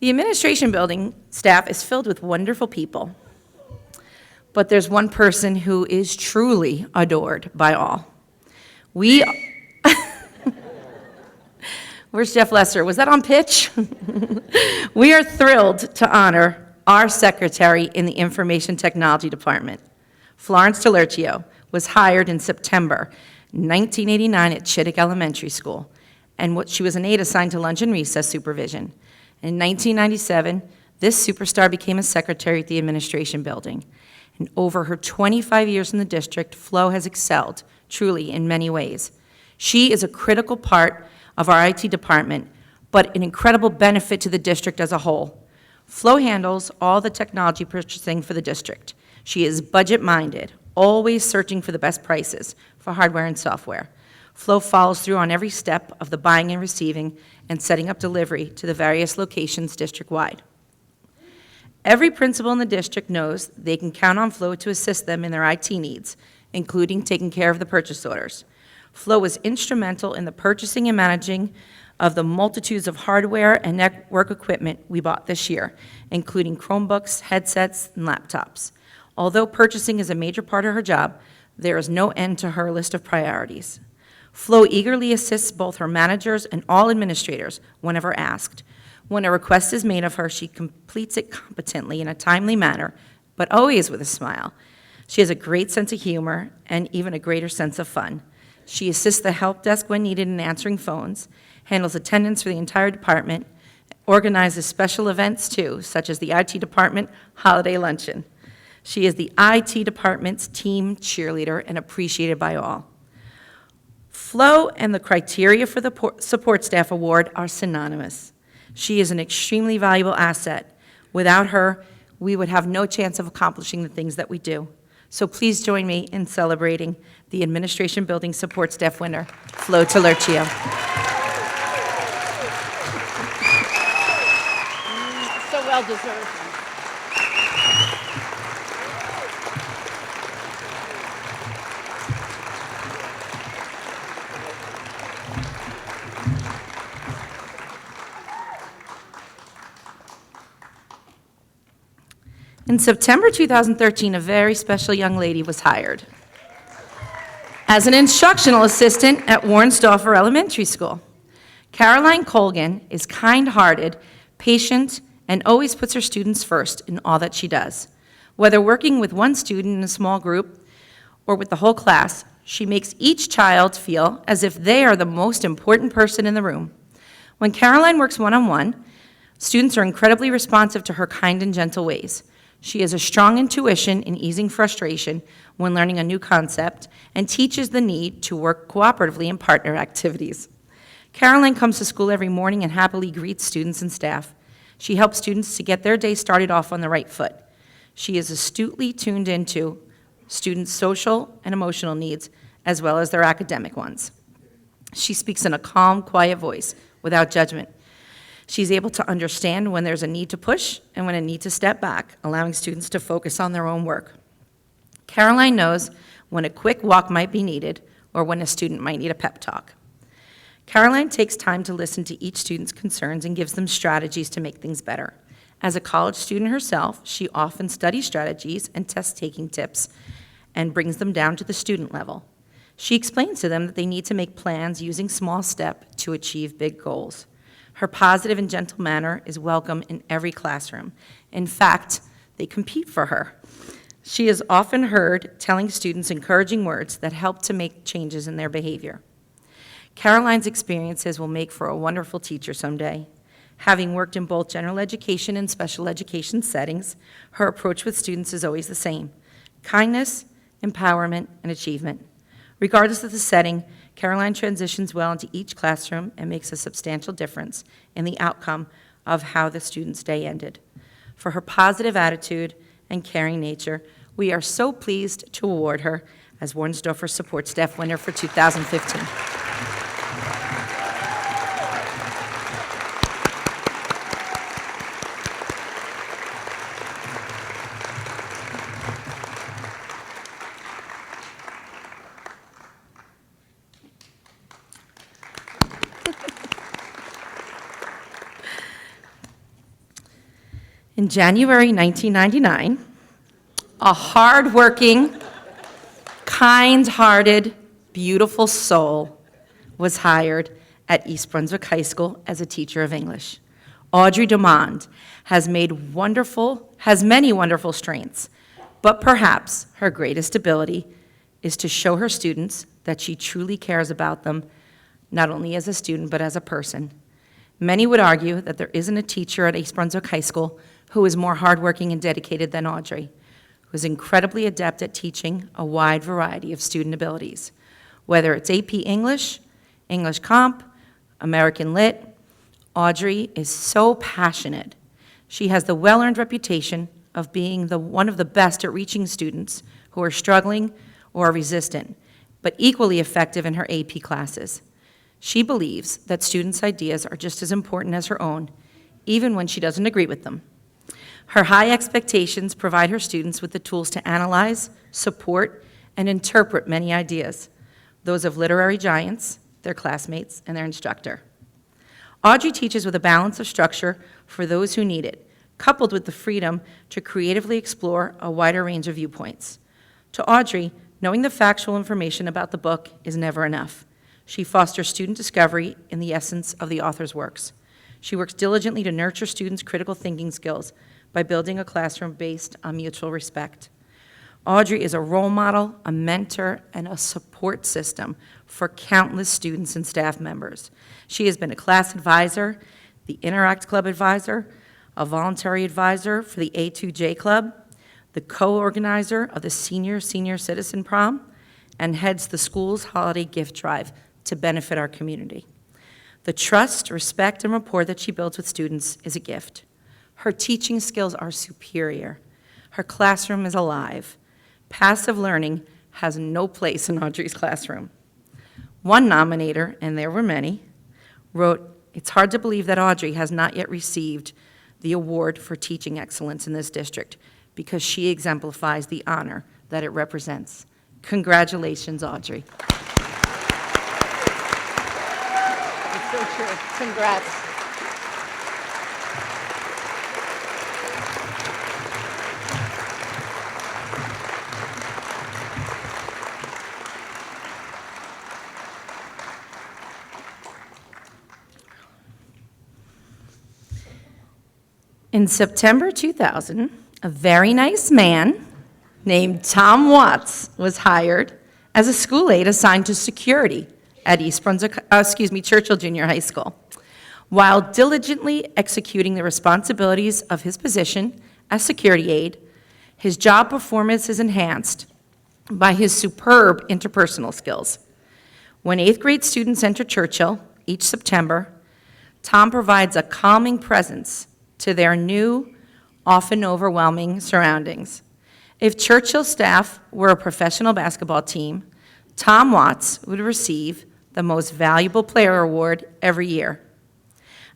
The administration building staff is filled with wonderful people, but there's one person who is truly adored by all. Where's Jeff Lesser? Was that on pitch? We are thrilled to honor our secretary in the Information Technology Department. Florence Delercio was hired in September 1989 at Chittick Elementary School, and she was an aide assigned to lunch and recess supervision. In 1997, this superstar became a secretary at the administration building. And over her 25 years in the district, Flo has excelled, truly, in many ways. She is a critical part of our IT department, but an incredible benefit to the district as a whole. Flo handles all the technology purchasing for the district. She is budget-minded, always searching for the best prices for hardware and software. Flo follows through on every step of the buying and receiving and setting up delivery to the various locations district-wide. Every principal in the district knows they can count on Flo to assist them in their IT needs, including taking care of the purchase orders. Flo was instrumental in the purchasing and managing of the multitudes of hardware and network equipment we bought this year, including Chromebooks, headsets, and laptops. Although purchasing is a major part of her job, there is no end to her list of priorities. Flo eagerly assists both her managers and all administrators whenever asked. When a request is made of her, she completes it competently in a timely manner, but always with a smile. She has a great sense of humor and even a greater sense of fun. She assists the help desk when needed in answering phones, handles attendance for the entire department, organizes special events too, such as the IT department holiday luncheon. She is the IT department's team cheerleader and appreciated by all. Flo and the criteria for the Support Staff Award are synonymous. She is an extremely valuable asset. Without her, we would have no chance of accomplishing the things that we do. So please join me in celebrating the Administration Building Support Staff winner, Flo Delercio. Well deserved. In September 2013, a very special young lady was hired as an instructional assistant at Warnsdorfer Elementary School. Caroline Colgan is kind-hearted, patient, and always puts her students first in all that she does. Whether working with one student in a small group or with the whole class, she makes each child feel as if they are the most important person in the room. When Caroline works one-on-one, students are incredibly responsive to her kind and gentle ways. She has a strong intuition in easing frustration when learning a new concept and teaches the need to work cooperatively in partner activities. Caroline comes to school every morning and happily greets students and staff. She helps students to get their day started off on the right foot. She is astutely tuned into students' social and emotional needs, as well as their academic ones. She speaks in a calm, quiet voice, without judgment. She's able to understand when there's a need to push and when a need to step back, allowing students to focus on their own work. Caroline knows when a quick walk might be needed or when a student might need a pep talk. Caroline takes time to listen to each student's concerns and gives them strategies to make things better. As a college student herself, she often studies strategies and test-taking tips and brings them down to the student level. She explains to them that they need to make plans using small steps to achieve big goals. Her positive and gentle manner is welcome in every classroom. In fact, they compete for her. She is often heard telling students encouraging words that help to make changes in their behavior. Caroline's experiences will make for a wonderful teacher someday. Having worked in both general education and special education settings, her approach with students is always the same: kindness, empowerment, and achievement. Regardless of the setting, Caroline transitions well into each classroom and makes a substantial difference in the outcome of how the student's day ended. For her positive attitude and caring nature, we are so pleased to award her as Warnsdorfer Support Staff Winner for 2015. In January 1999, a hardworking, kind-hearted, beautiful soul was hired at East Brunswick High School as a teacher of English. Audrey Demond has many wonderful strengths, but perhaps her greatest ability is to show her students that she truly cares about them, not only as a student, but as a person. Many would argue that there isn't a teacher at East Brunswick High School who is more hardworking and dedicated than Audrey, who is incredibly adept at teaching a wide variety of student abilities. Whether it's AP English, English Comp, American Lit, Audrey is so passionate. She has the well-earned reputation of being one of the best at reaching students who are struggling or are resistant, but equally effective in her AP classes. She believes that students' ideas are just as important as her own, even when she doesn't agree with them. Her high expectations provide her students with the tools to analyze, support, and interpret many ideas, those of literary giants, their classmates, and their instructor. Audrey teaches with a balance of structure for those who need it, coupled with the freedom to creatively explore a wider range of viewpoints. To Audrey, knowing the factual information about the book is never enough. She fosters student discovery in the essence of the author's works. She works diligently to nurture students' critical thinking skills by building a classroom based on mutual respect. Audrey is a role model, a mentor, and a support system for countless students and staff members. She has been a class advisor, the Interact Club advisor, a voluntary advisor for the A2J Club, the co-organizer of the Senior Citizen Prom, and heads the school's holiday gift drive to benefit our community. The trust, respect, and rapport that she builds with students is a gift. Her teaching skills are superior. Her classroom is alive. Passive learning has no place in Audrey's classroom. One nominator, and there were many, wrote, "It's hard to believe that Audrey has not yet received the award for teaching excellence in this district because she exemplifies the honor that it represents. Congratulations, Audrey. It's so true. Congrats. In September 2000, a very nice man named Tom Watts was hired as a school aide assigned to security at Churchill Junior High School. While diligently executing the responsibilities of his position as security aide, his job performance is enhanced by his superb interpersonal skills. When 8th grade students enter Churchill each September, Tom provides a calming presence to their new, often overwhelming surroundings. If Churchill staff were a professional basketball team, Tom Watts would receive the Most Valuable Player Award every year.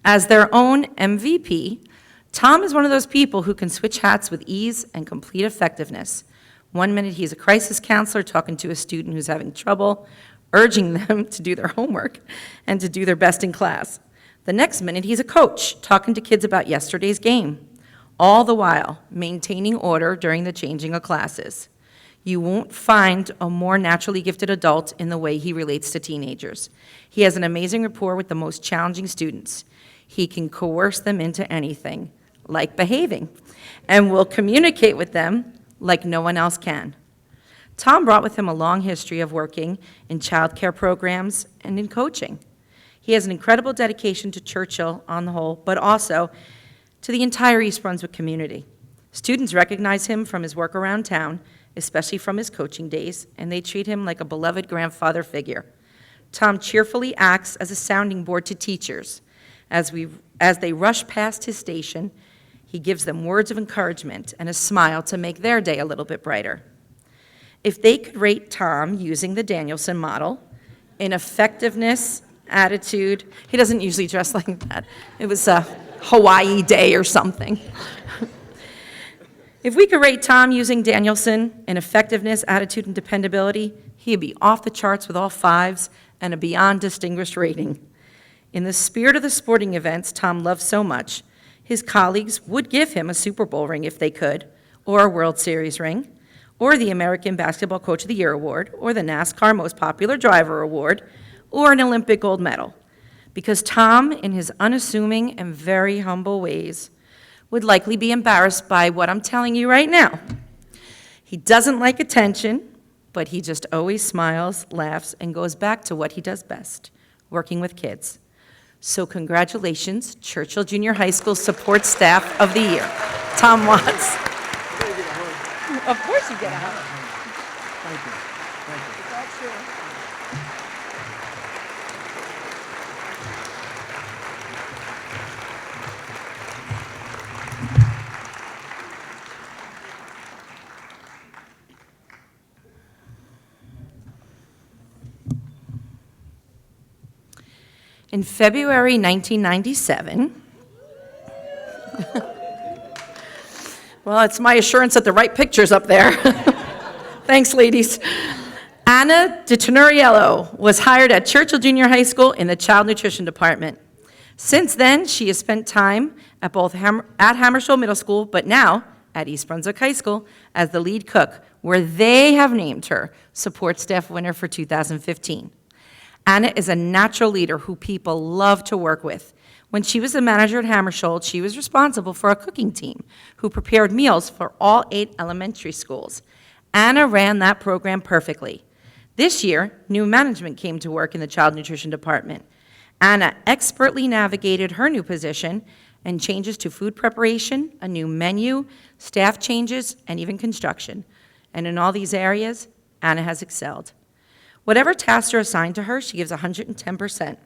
As their own MVP, Tom is one of those people who can switch hats with ease and complete effectiveness. One minute he's a crisis counselor talking to a student who's having trouble, urging them to do their homework and to do their best in class. The next minute, he's a coach, talking to kids about yesterday's game, all the while maintaining order during the changing of classes. You won't find a more naturally gifted adult in the way he relates to teenagers. He has an amazing rapport with the most challenging students. He can coerce them into anything, like behaving, and will communicate with them like no one else can. Tom brought with him a long history of working in child care programs and in coaching. He has an incredible dedication to Churchill on the whole, but also to the entire East Brunswick community. Students recognize him from his work around town, especially from his coaching days, and they treat him like a beloved grandfather figure. Tom cheerfully acts as a sounding board to teachers. As they rush past his station, he gives them words of encouragement and a smile to make their day a little bit brighter. If they could rate Tom using the Danielson model in effectiveness, attitude. He doesn't usually dress like that. It was a Hawaii day or something. If we could rate Tom using Danielson in effectiveness, attitude, and dependability, he'd be off the charts with all fives and a beyond distinguished rating. In the spirit of the sporting events Tom loves so much, his colleagues would give him a Super Bowl ring if they could, or a World Series ring, or the American Basketball Coach of the Year Award, or the NASCAR Most Popular Driver Award, or an Olympic gold medal, because Tom, in his unassuming and very humble ways, would likely be embarrassed by what I'm telling you right now. He doesn't like attention, but he just always smiles, laughs, and goes back to what he does best, working with kids. So congratulations, Churchill Junior High School Support Staff of the Year, Tom Watts. Of course you get a hug. Thank you. Thank you. That's true. In February 1997, well, it's my assurance that the right picture's up there. Thanks, ladies. Anna DiTenoriello was hired at Churchill Junior High School in the Child Nutrition Department. Since then, she has spent time at both at Hammersholt Middle School, but now at East Brunswick High School as the lead cook, where they have named her Support Staff Winner for 2015. Anna is a natural leader who people love to work with. When she was the manager at Hammersholt, she was responsible for a cooking team who prepared meals for all 8 elementary schools. Anna ran that program perfectly. This year, new management came to work in the Child Nutrition Department. Anna expertly navigated her new position and changes to food preparation, a new menu, staff changes, and even construction. And in all these areas, Anna has excelled. Whatever tasks are assigned to her, she gives 110%.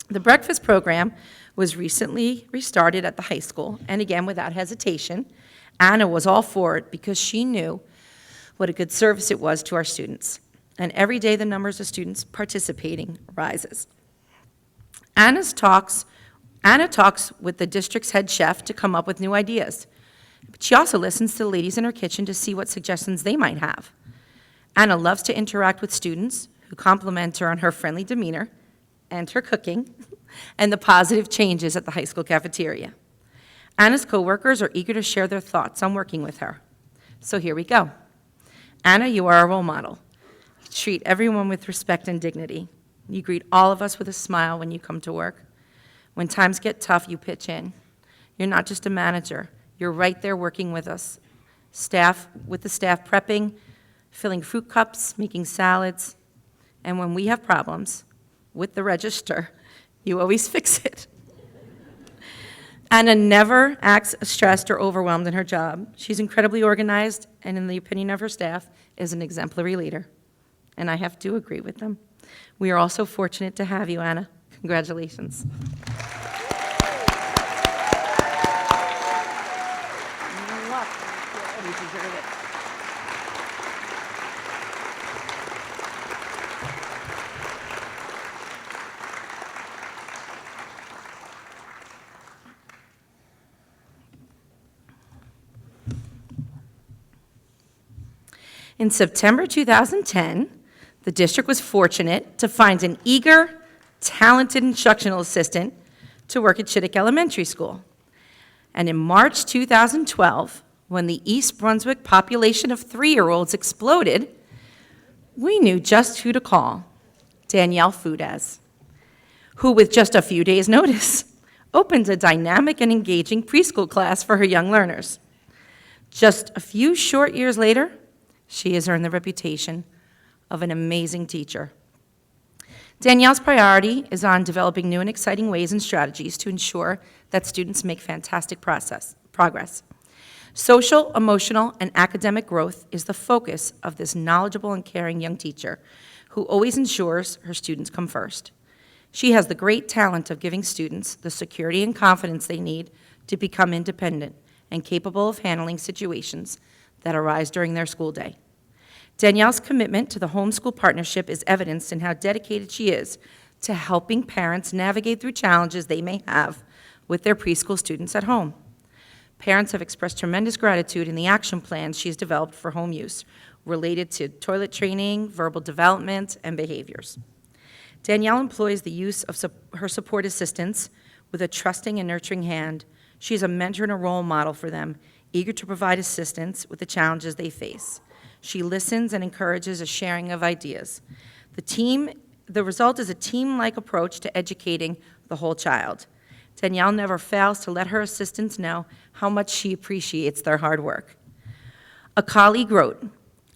The breakfast program was recently restarted at the high school, and again, without hesitation, Anna was all for it because she knew what a good service it was to our students. And every day, the numbers of students participating rises. Anna's talks Anna talks with the district's head chef to come up with new ideas. But she also listens to the ladies in her kitchen to see what suggestions they might have. Anna loves to interact with students who compliment her on her friendly demeanor and her cooking and the positive changes at the high school cafeteria. Anna's coworkers are eager to share their thoughts on working with her. So here we go. Anna, you are a role model. You treat everyone with respect and dignity. You greet all of us with a smile when you come to work. When times get tough, you pitch in. You're not just a manager. You're right there working with us. With the staff prepping, filling fruit cups, making salads. And when we have problems with the register, you always fix it. Anna never acts stressed or overwhelmed in her job. She's incredibly organized, and in the opinion of her staff, is an exemplary leader. And I have to agree with them. We are also fortunate to have you, Anna. Congratulations. You deserve it. In September 2010, the district was fortunate to find an eager, talented instructional assistant to work at Chittick Elementary School. And in March 2012, when the East Brunswick population of 3-year-olds exploded, we knew just who to call, Danielle Fudez, who with just a few days' notice opened a dynamic and engaging preschool class for her young learners. Just a few short years later, she has earned the reputation of an amazing teacher. Danielle's priority is on developing new and exciting ways and strategies to ensure that students make fantastic progress. Social, emotional, and academic growth is the focus of this knowledgeable and caring young teacher who always ensures her students come first. She has the great talent of giving students the security and confidence they need to become independent and capable of handling situations that arise during their school day. Danielle's commitment to the homeschool partnership is evidenced in how dedicated she is to helping parents navigate through challenges they may have with their preschool students at home. Parents have expressed tremendous gratitude in the action plans she's developed for home use related to toilet training, verbal development, and behaviors. Danielle employs the use of her support assistants with a trusting and nurturing hand. She's a mentor and a role model for them, eager to provide assistance with the challenges they face. She listens and encourages a sharing of ideas. The result is a team-like approach to educating the whole child. Danielle never fails to let her assistants know how much she appreciates their hard work. A colleague wrote,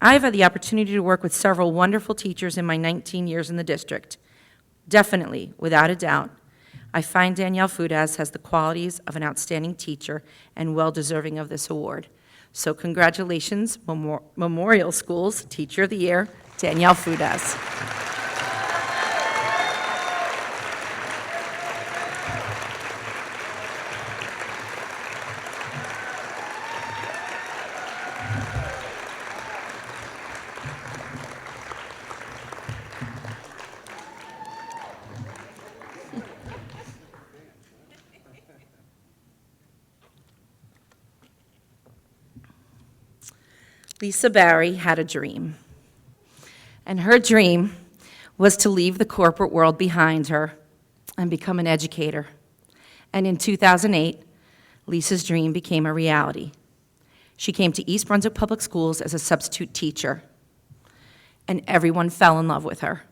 "I've had the opportunity to work with several wonderful teachers in my 19 years in the district. Definitely, without a doubt, I find Danielle Fudez has the qualities of an outstanding teacher and well-deserving of this award. So congratulations, Memorial School's Teacher of the Year, Danielle Fudez." Lisa Barry had a dream, and her dream was to leave the corporate world behind her and become an educator. And in 2008, Lisa's dream became a reality. She came to East Brunswick Public Schools as a substitute teacher, and everyone fell in love with her.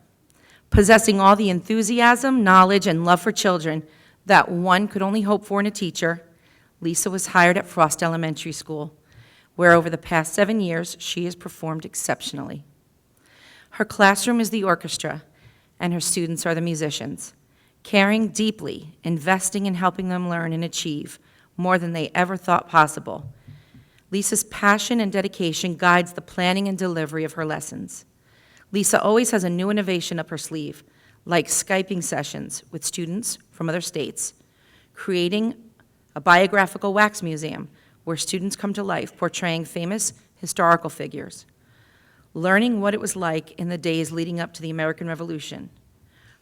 Possessing all the enthusiasm, knowledge, and love for children that one could only hope for in a teacher, Lisa was hired at Frost Elementary School, where over the past 7 years, she has performed exceptionally. Her classroom is the orchestra, and her students are the musicians, caring deeply, investing in helping them learn and achieve more than they ever thought possible. Lisa's passion and dedication guides the planning and delivery of her lessons. Lisa always has a new innovation up her sleeve, like Skyping sessions with students from other states, creating a biographical wax museum where students come to life portraying famous historical figures, learning what it was like in the days leading up to the American Revolution.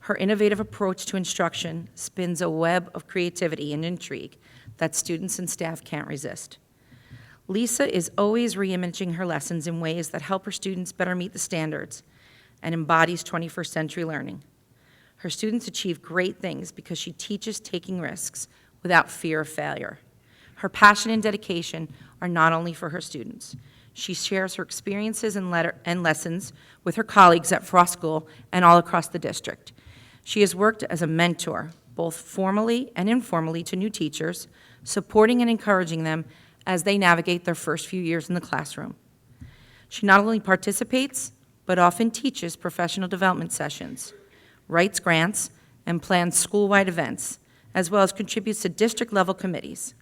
Her innovative approach to instruction spins a web of creativity and intrigue that students and staff can't resist. Lisa is always reimaging her lessons in ways that help her students better meet the standards and embodies 21st century learning. Her students achieve great things because she teaches taking risks without fear of failure. Her passion and dedication are not only for her students. She shares her experiences and lessons with her colleagues at Frost School and all across the district. She has worked as a mentor, both formally and informally, to new teachers, supporting and encouraging them as they navigate their first few years in the classroom. She not only participates, but often teaches professional development sessions, writes grants, and plans school-wide events, as well as contributes to district-level committees.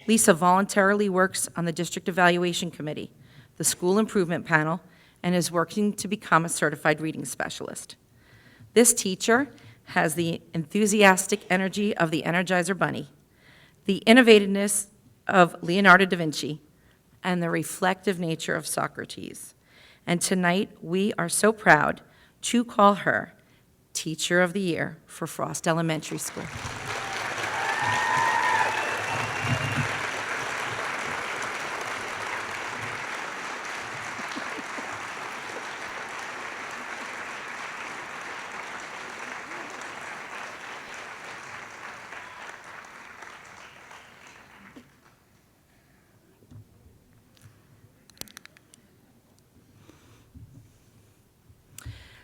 Lisa voluntarily works on the District Evaluation Committee, the School Improvement Panel, and is working to become a certified reading specialist. This teacher has the enthusiastic energy of the Energizer Bunny, the innovativeness of Leonardo da Vinci, and the reflective nature of Socrates. And tonight, we are so proud to call her Teacher of the Year for Frost Elementary School.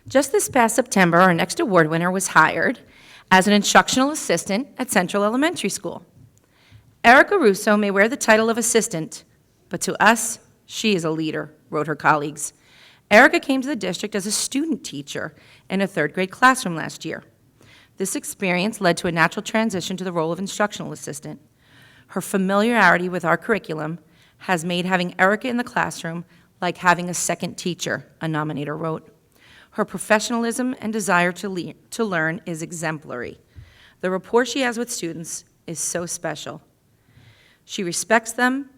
Just this past September, our next award winner was hired as an instructional assistant at Central Elementary School. Erica Russo may wear the title of assistant, but to us, she is a leader, wrote her colleagues. Erica came to the district as a student teacher in a third-grade classroom last year. This experience led to a natural transition to the role of instructional assistant. Her familiarity with our curriculum has made having Erica in the classroom like having a second teacher, a nominator wrote. Her professionalism and desire to learn is exemplary. The rapport she has with students is so special. She respects them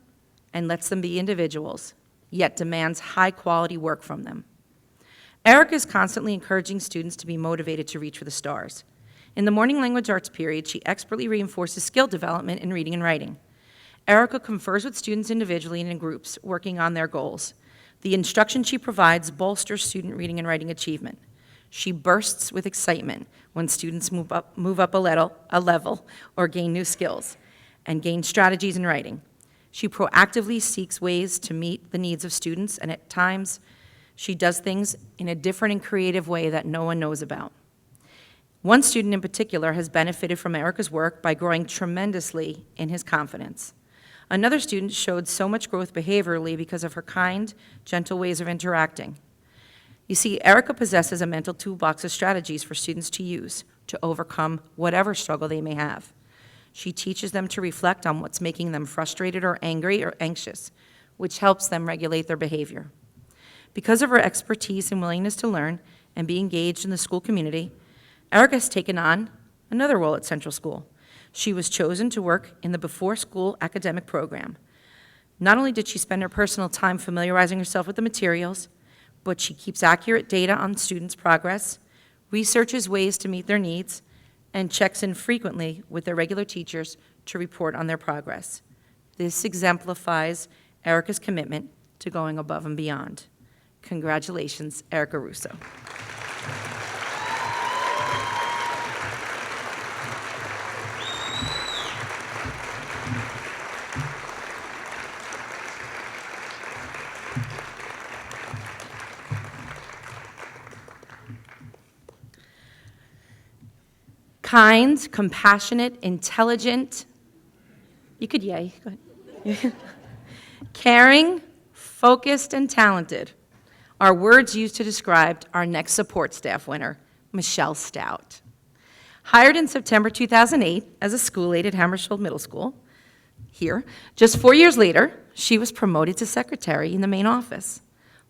and lets them be individuals, yet demands high-quality work from them. Erica is constantly encouraging students to be motivated to reach for the stars. In the morning language arts period, she expertly reinforces skill development in reading and writing. Erica confers with students individually and in groups, working on their goals. The instruction she provides bolsters student reading and writing achievement. She bursts with excitement when students move up a level or gain new skills and gain strategies in writing. She proactively seeks ways to meet the needs of students, and at times, she does things in a different and creative way that no one knows about. One student in particular has benefited from Erica's work by growing tremendously in his confidence. Another student showed so much growth behaviorally because of her kind, gentle ways of interacting. You see, Erica possesses a mental toolbox of strategies for students to use to overcome whatever struggle they may have. She teaches them to reflect on what's making them frustrated or angry or anxious, which helps them regulate their behavior. Because of her expertise and willingness to learn and be engaged in the school community, Erica has taken on another role at Central School. She was chosen to work in the before-school academic program. Not only did she spend her personal time familiarizing herself with the materials, but she keeps accurate data on students' progress, researches ways to meet their needs, and checks in frequently with their regular teachers to report on their progress. This exemplifies Erica's commitment to going above and beyond. Congratulations, Erica Russo. Kind, compassionate, intelligent, you could yay, go ahead. Caring, focused, and talented are words used to describe our next support staff winner, Michelle Stout. Hired in September 2008 as a school aide at Hammersfield Middle School, here, just 4 years later, she was promoted to secretary in the main office.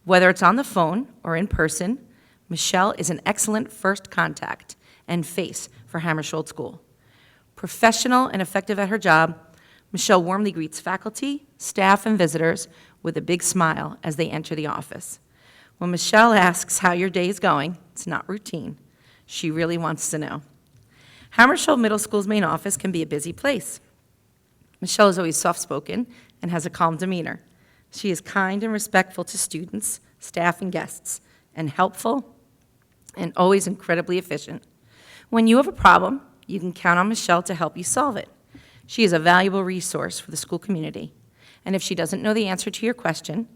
Whether it's on the phone or in person, Michelle is an excellent first contact and face for Hammersfield School. Professional and effective at her job, Michelle warmly greets faculty, staff, and visitors with a big smile as they enter the office. When Michelle asks how your day is going, it's not routine. She really wants to know. Hammersholt Middle School's main office can be a busy place. Michelle is always soft-spoken and has a calm demeanor. She is kind and respectful to students, staff, and guests, and helpful and always incredibly efficient. When you have a problem, you can count on Michelle to help you solve it. She is a valuable resource for the school community. And if she doesn't know the answer to your question,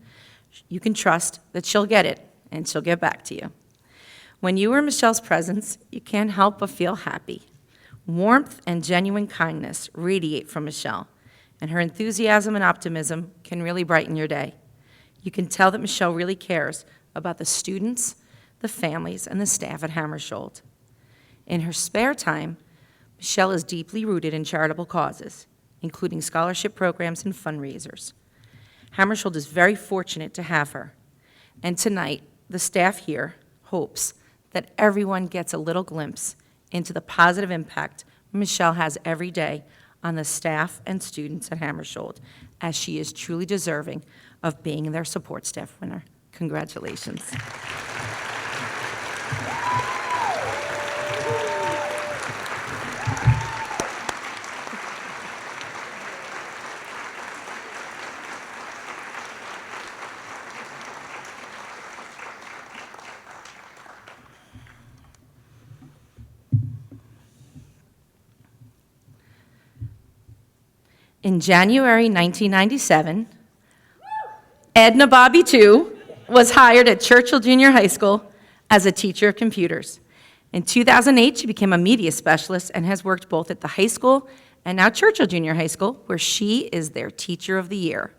you can trust that she'll get it and she'll get back to you. When you are in Michelle's presence, you can't help but feel happy. Warmth and genuine kindness radiate from Michelle, and her enthusiasm and optimism can really brighten your day. You can tell that Michelle really cares about the students, the families, and the staff at Hammersholt. In her spare time, Michelle is deeply rooted in charitable causes, including scholarship programs and fundraisers. Hammersholt is very fortunate to have her, and tonight, the staff here hopes that everyone gets a little glimpse into the positive impact Michelle has every day on the staff and students at Hammersholt, as she is truly deserving of being their support staff winner. Congratulations. In January 1997, Edna Bobby II was hired at Churchill Junior High School as a teacher of computers. In 2008, she became a media specialist and has worked both at the high school and now Churchill Junior High School, where she is their Teacher of the Year,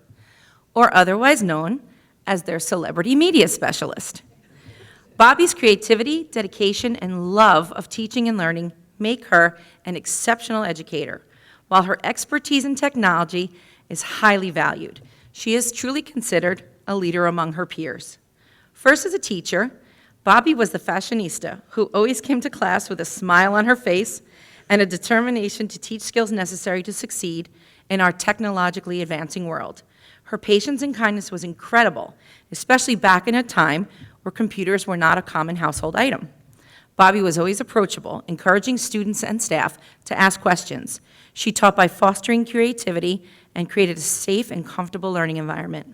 or otherwise known as their Celebrity Media Specialist. Bobby's creativity, dedication, and love of teaching and learning make her an exceptional educator, while her expertise in technology is highly valued. She is truly considered a leader among her peers. First as a teacher, Bobby was the fashionista who always came to class with a smile on her face and a determination to teach skills necessary to succeed in our technologically advancing world. Her patience and kindness was incredible, especially back in a time where computers were not a common household item. Bobby was always approachable, encouraging students and staff to ask questions. She taught by fostering creativity and created a safe and comfortable learning environment.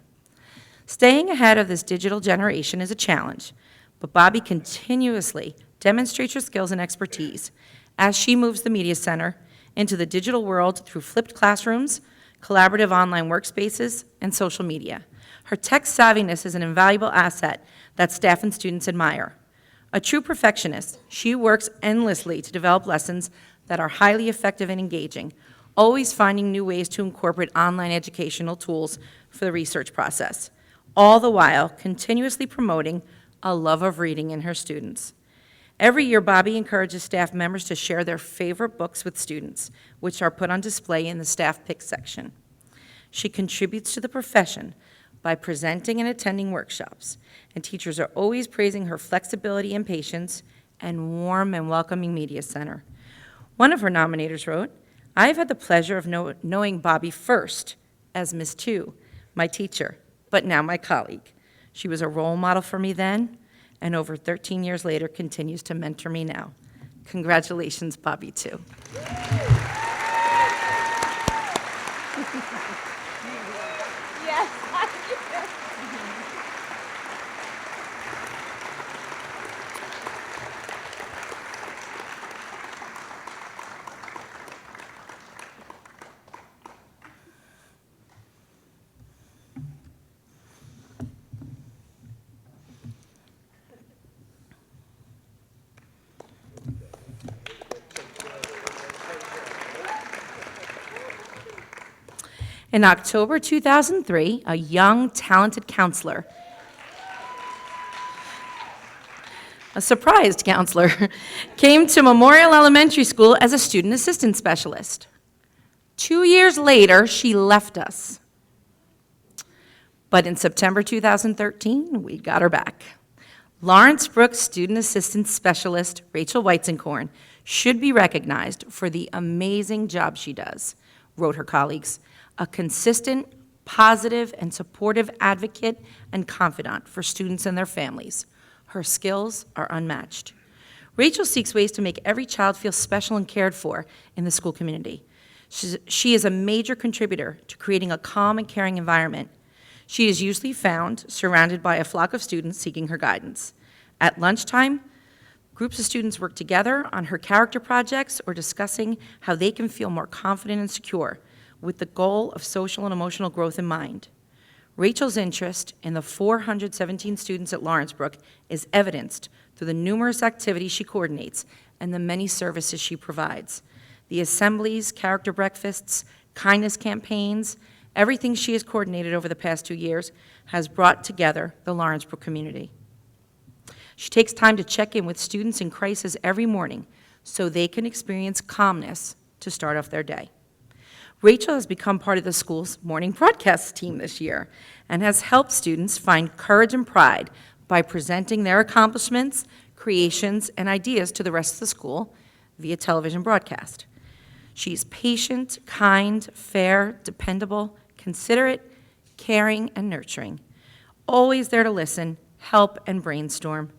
Staying ahead of this digital generation is a challenge, but Bobby continuously demonstrates her skills and expertise as she moves the Media Center into the digital world through flipped classrooms, collaborative online workspaces, and social media. Her tech savviness is an invaluable asset that staff and students admire. A true perfectionist, she works endlessly to develop lessons that are highly effective and engaging, always finding new ways to incorporate online educational tools for the research process, all the while continuously promoting a love of reading in her students. Every year, Bobby encourages staff members to share their favorite books with students, which are put on display in the staff pick section. She contributes to the profession by presenting and attending workshops, and teachers are always praising her flexibility and patience and warm and welcoming Media Center. One of her nominators wrote, "I have had the pleasure of knowing Bobby first as Miss 2, my teacher, but now my colleague. She was a role model for me then, and over 13 years later continues to mentor me now. Congratulations, Bobby 2. In October 2003, a young, talented counselor, a surprised counselor, came to Memorial Elementary School as a student assistant specialist. 2 years later, she left us. But in September 2013, we got her back. Lawrence Brooks student assistant specialist Rachel Weitzenkorn should be recognized for the amazing job she does, wrote her colleagues. A consistent, positive, and supportive advocate and confidant for students and their families. Her skills are unmatched. Rachel seeks ways to make every child feel special and cared for in the school community. She is a major contributor to creating a calm and caring environment. She is usually found surrounded by a flock of students seeking her guidance. At lunchtime, groups of students work together on her character projects or discussing how they can feel more confident and secure, with the goal of social and emotional growth in mind. Rachel's interest in the 417 students at Lawrence Brook is evidenced through the numerous activities she coordinates and the many services she provides. The assemblies, character breakfasts, kindness campaigns, everything she has coordinated over the past 2 years has brought together the Lawrence Brook community. She takes time to check in with students in crisis every morning so they can experience calmness to start off their day. Rachel has become part of the school's morning broadcast team this year and has helped students find courage and pride by presenting their accomplishments, creations, and ideas to the rest of the school via television broadcast. She's patient, kind, fair, dependable, considerate, caring, and nurturing, always there to listen, help, and brainstorm.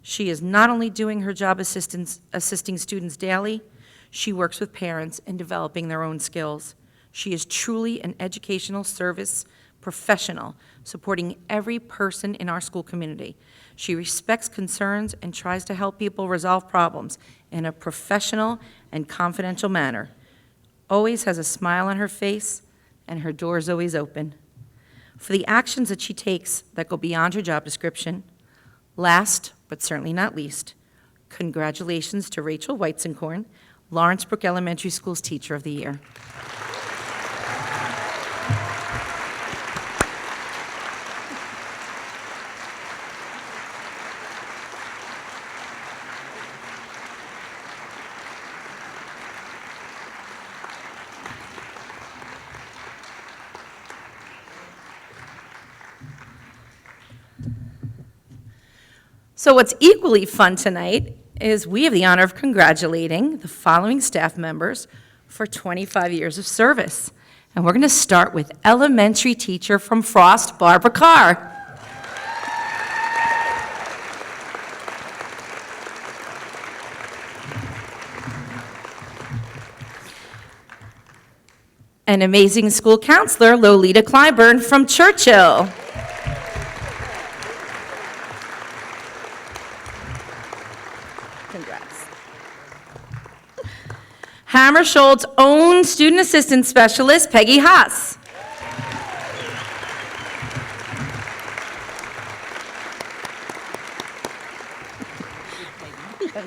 She is not only doing her job assisting students daily, she works with parents in developing their own skills. She is truly an educational service professional, supporting every person in our school community. She respects concerns and tries to help people resolve problems in a professional and confidential manner. Always has a smile on her face, and her door is always open. For the actions that she takes that go beyond her job description, last but certainly not least, congratulations to Rachel Weitzenkorn, Lawrence Brook Elementary School's Teacher of the Year. So what's equally fun tonight is we have the honor of congratulating the following staff members for 25 years of service. And we're going to start with elementary teacher from Frost, Barbara Carr. An amazing school counselor, Lolita Clyburn from Churchill. Congrats. Hammershold's own student assistant specialist, Peggy Haas.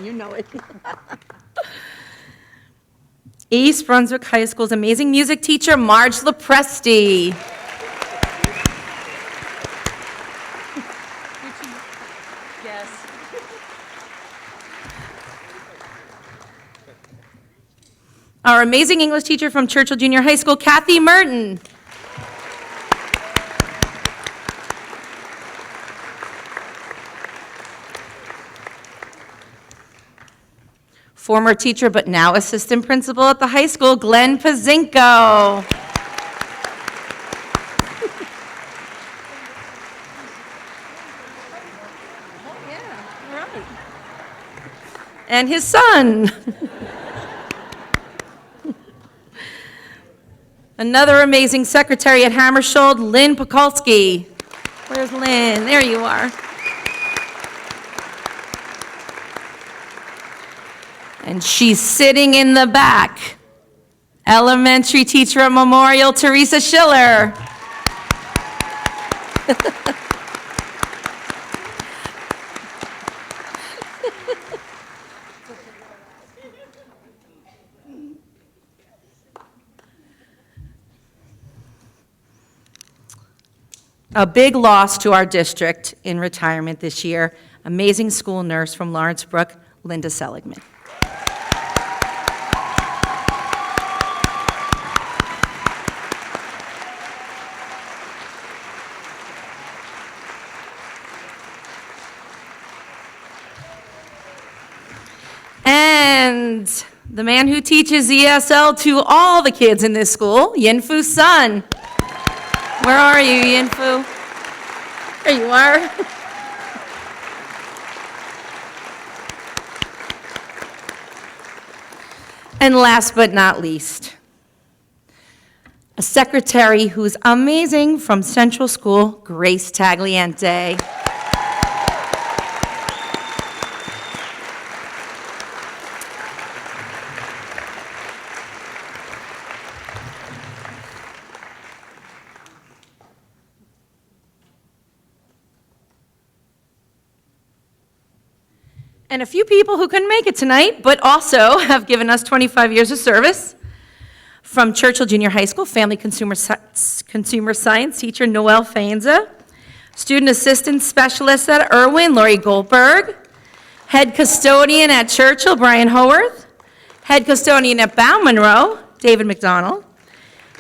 You know it. East Brunswick High School's amazing music teacher, Marge Lepresti. Yes. Our amazing English teacher from Churchill Junior High School, Kathy Merton. Former teacher, but now assistant principal at the high school, Glenn Pazinko. Yeah, right. And his son. Another amazing secretary at Hammersholt, Lynn Pokolsky. Where's Lynn? There you are. And she's sitting in the back. Elementary teacher at Memorial, Teresa Schiller. A big loss to our district in retirement this year. Amazing school nurse from Lawrence Brook, Linda Seligman. And the man who teaches ESL to all the kids in this school, Yinfu's son. Where are you, Yinfu? There you are. And last but not least, a secretary who's amazing from Central School, Grace Tagliente. And a few people who couldn't make it tonight, but also have given us 25 years of service. From Churchill Junior High School, Family Consumer Science teacher Noelle Faenza. Student Assistant Specialist at Irwin, Lori Goldberg. Head Custodian at Churchill, Brian Howarth. Head Custodian at Bow Monroe, David McDonald.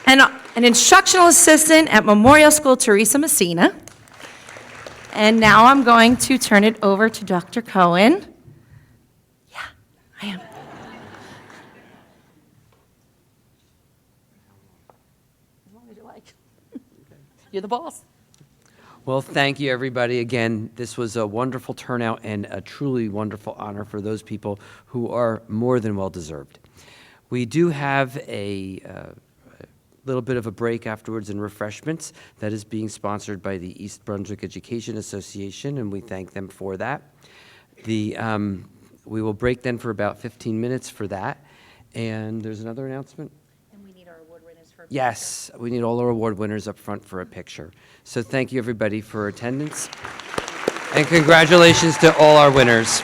And an Instructional Assistant at Memorial School, Teresa Messina. And now I'm going to turn it over to Dr. Cohen. Yeah, I am. As long as you like. You're the boss. Well, thank you, everybody. Again, this was a wonderful turnout and a truly wonderful honor for those people who are more than well-deserved. We do have a little bit of a break afterwards and refreshments that is being sponsored by the East Brunswick Education Association, and we thank them for that. We will break then for about 15 minutes for that. And there's another announcement? And we need our award winners for a Yes, we need all our award winners up front for a picture. So thank you, everybody, for attendance. And congratulations to all our winners.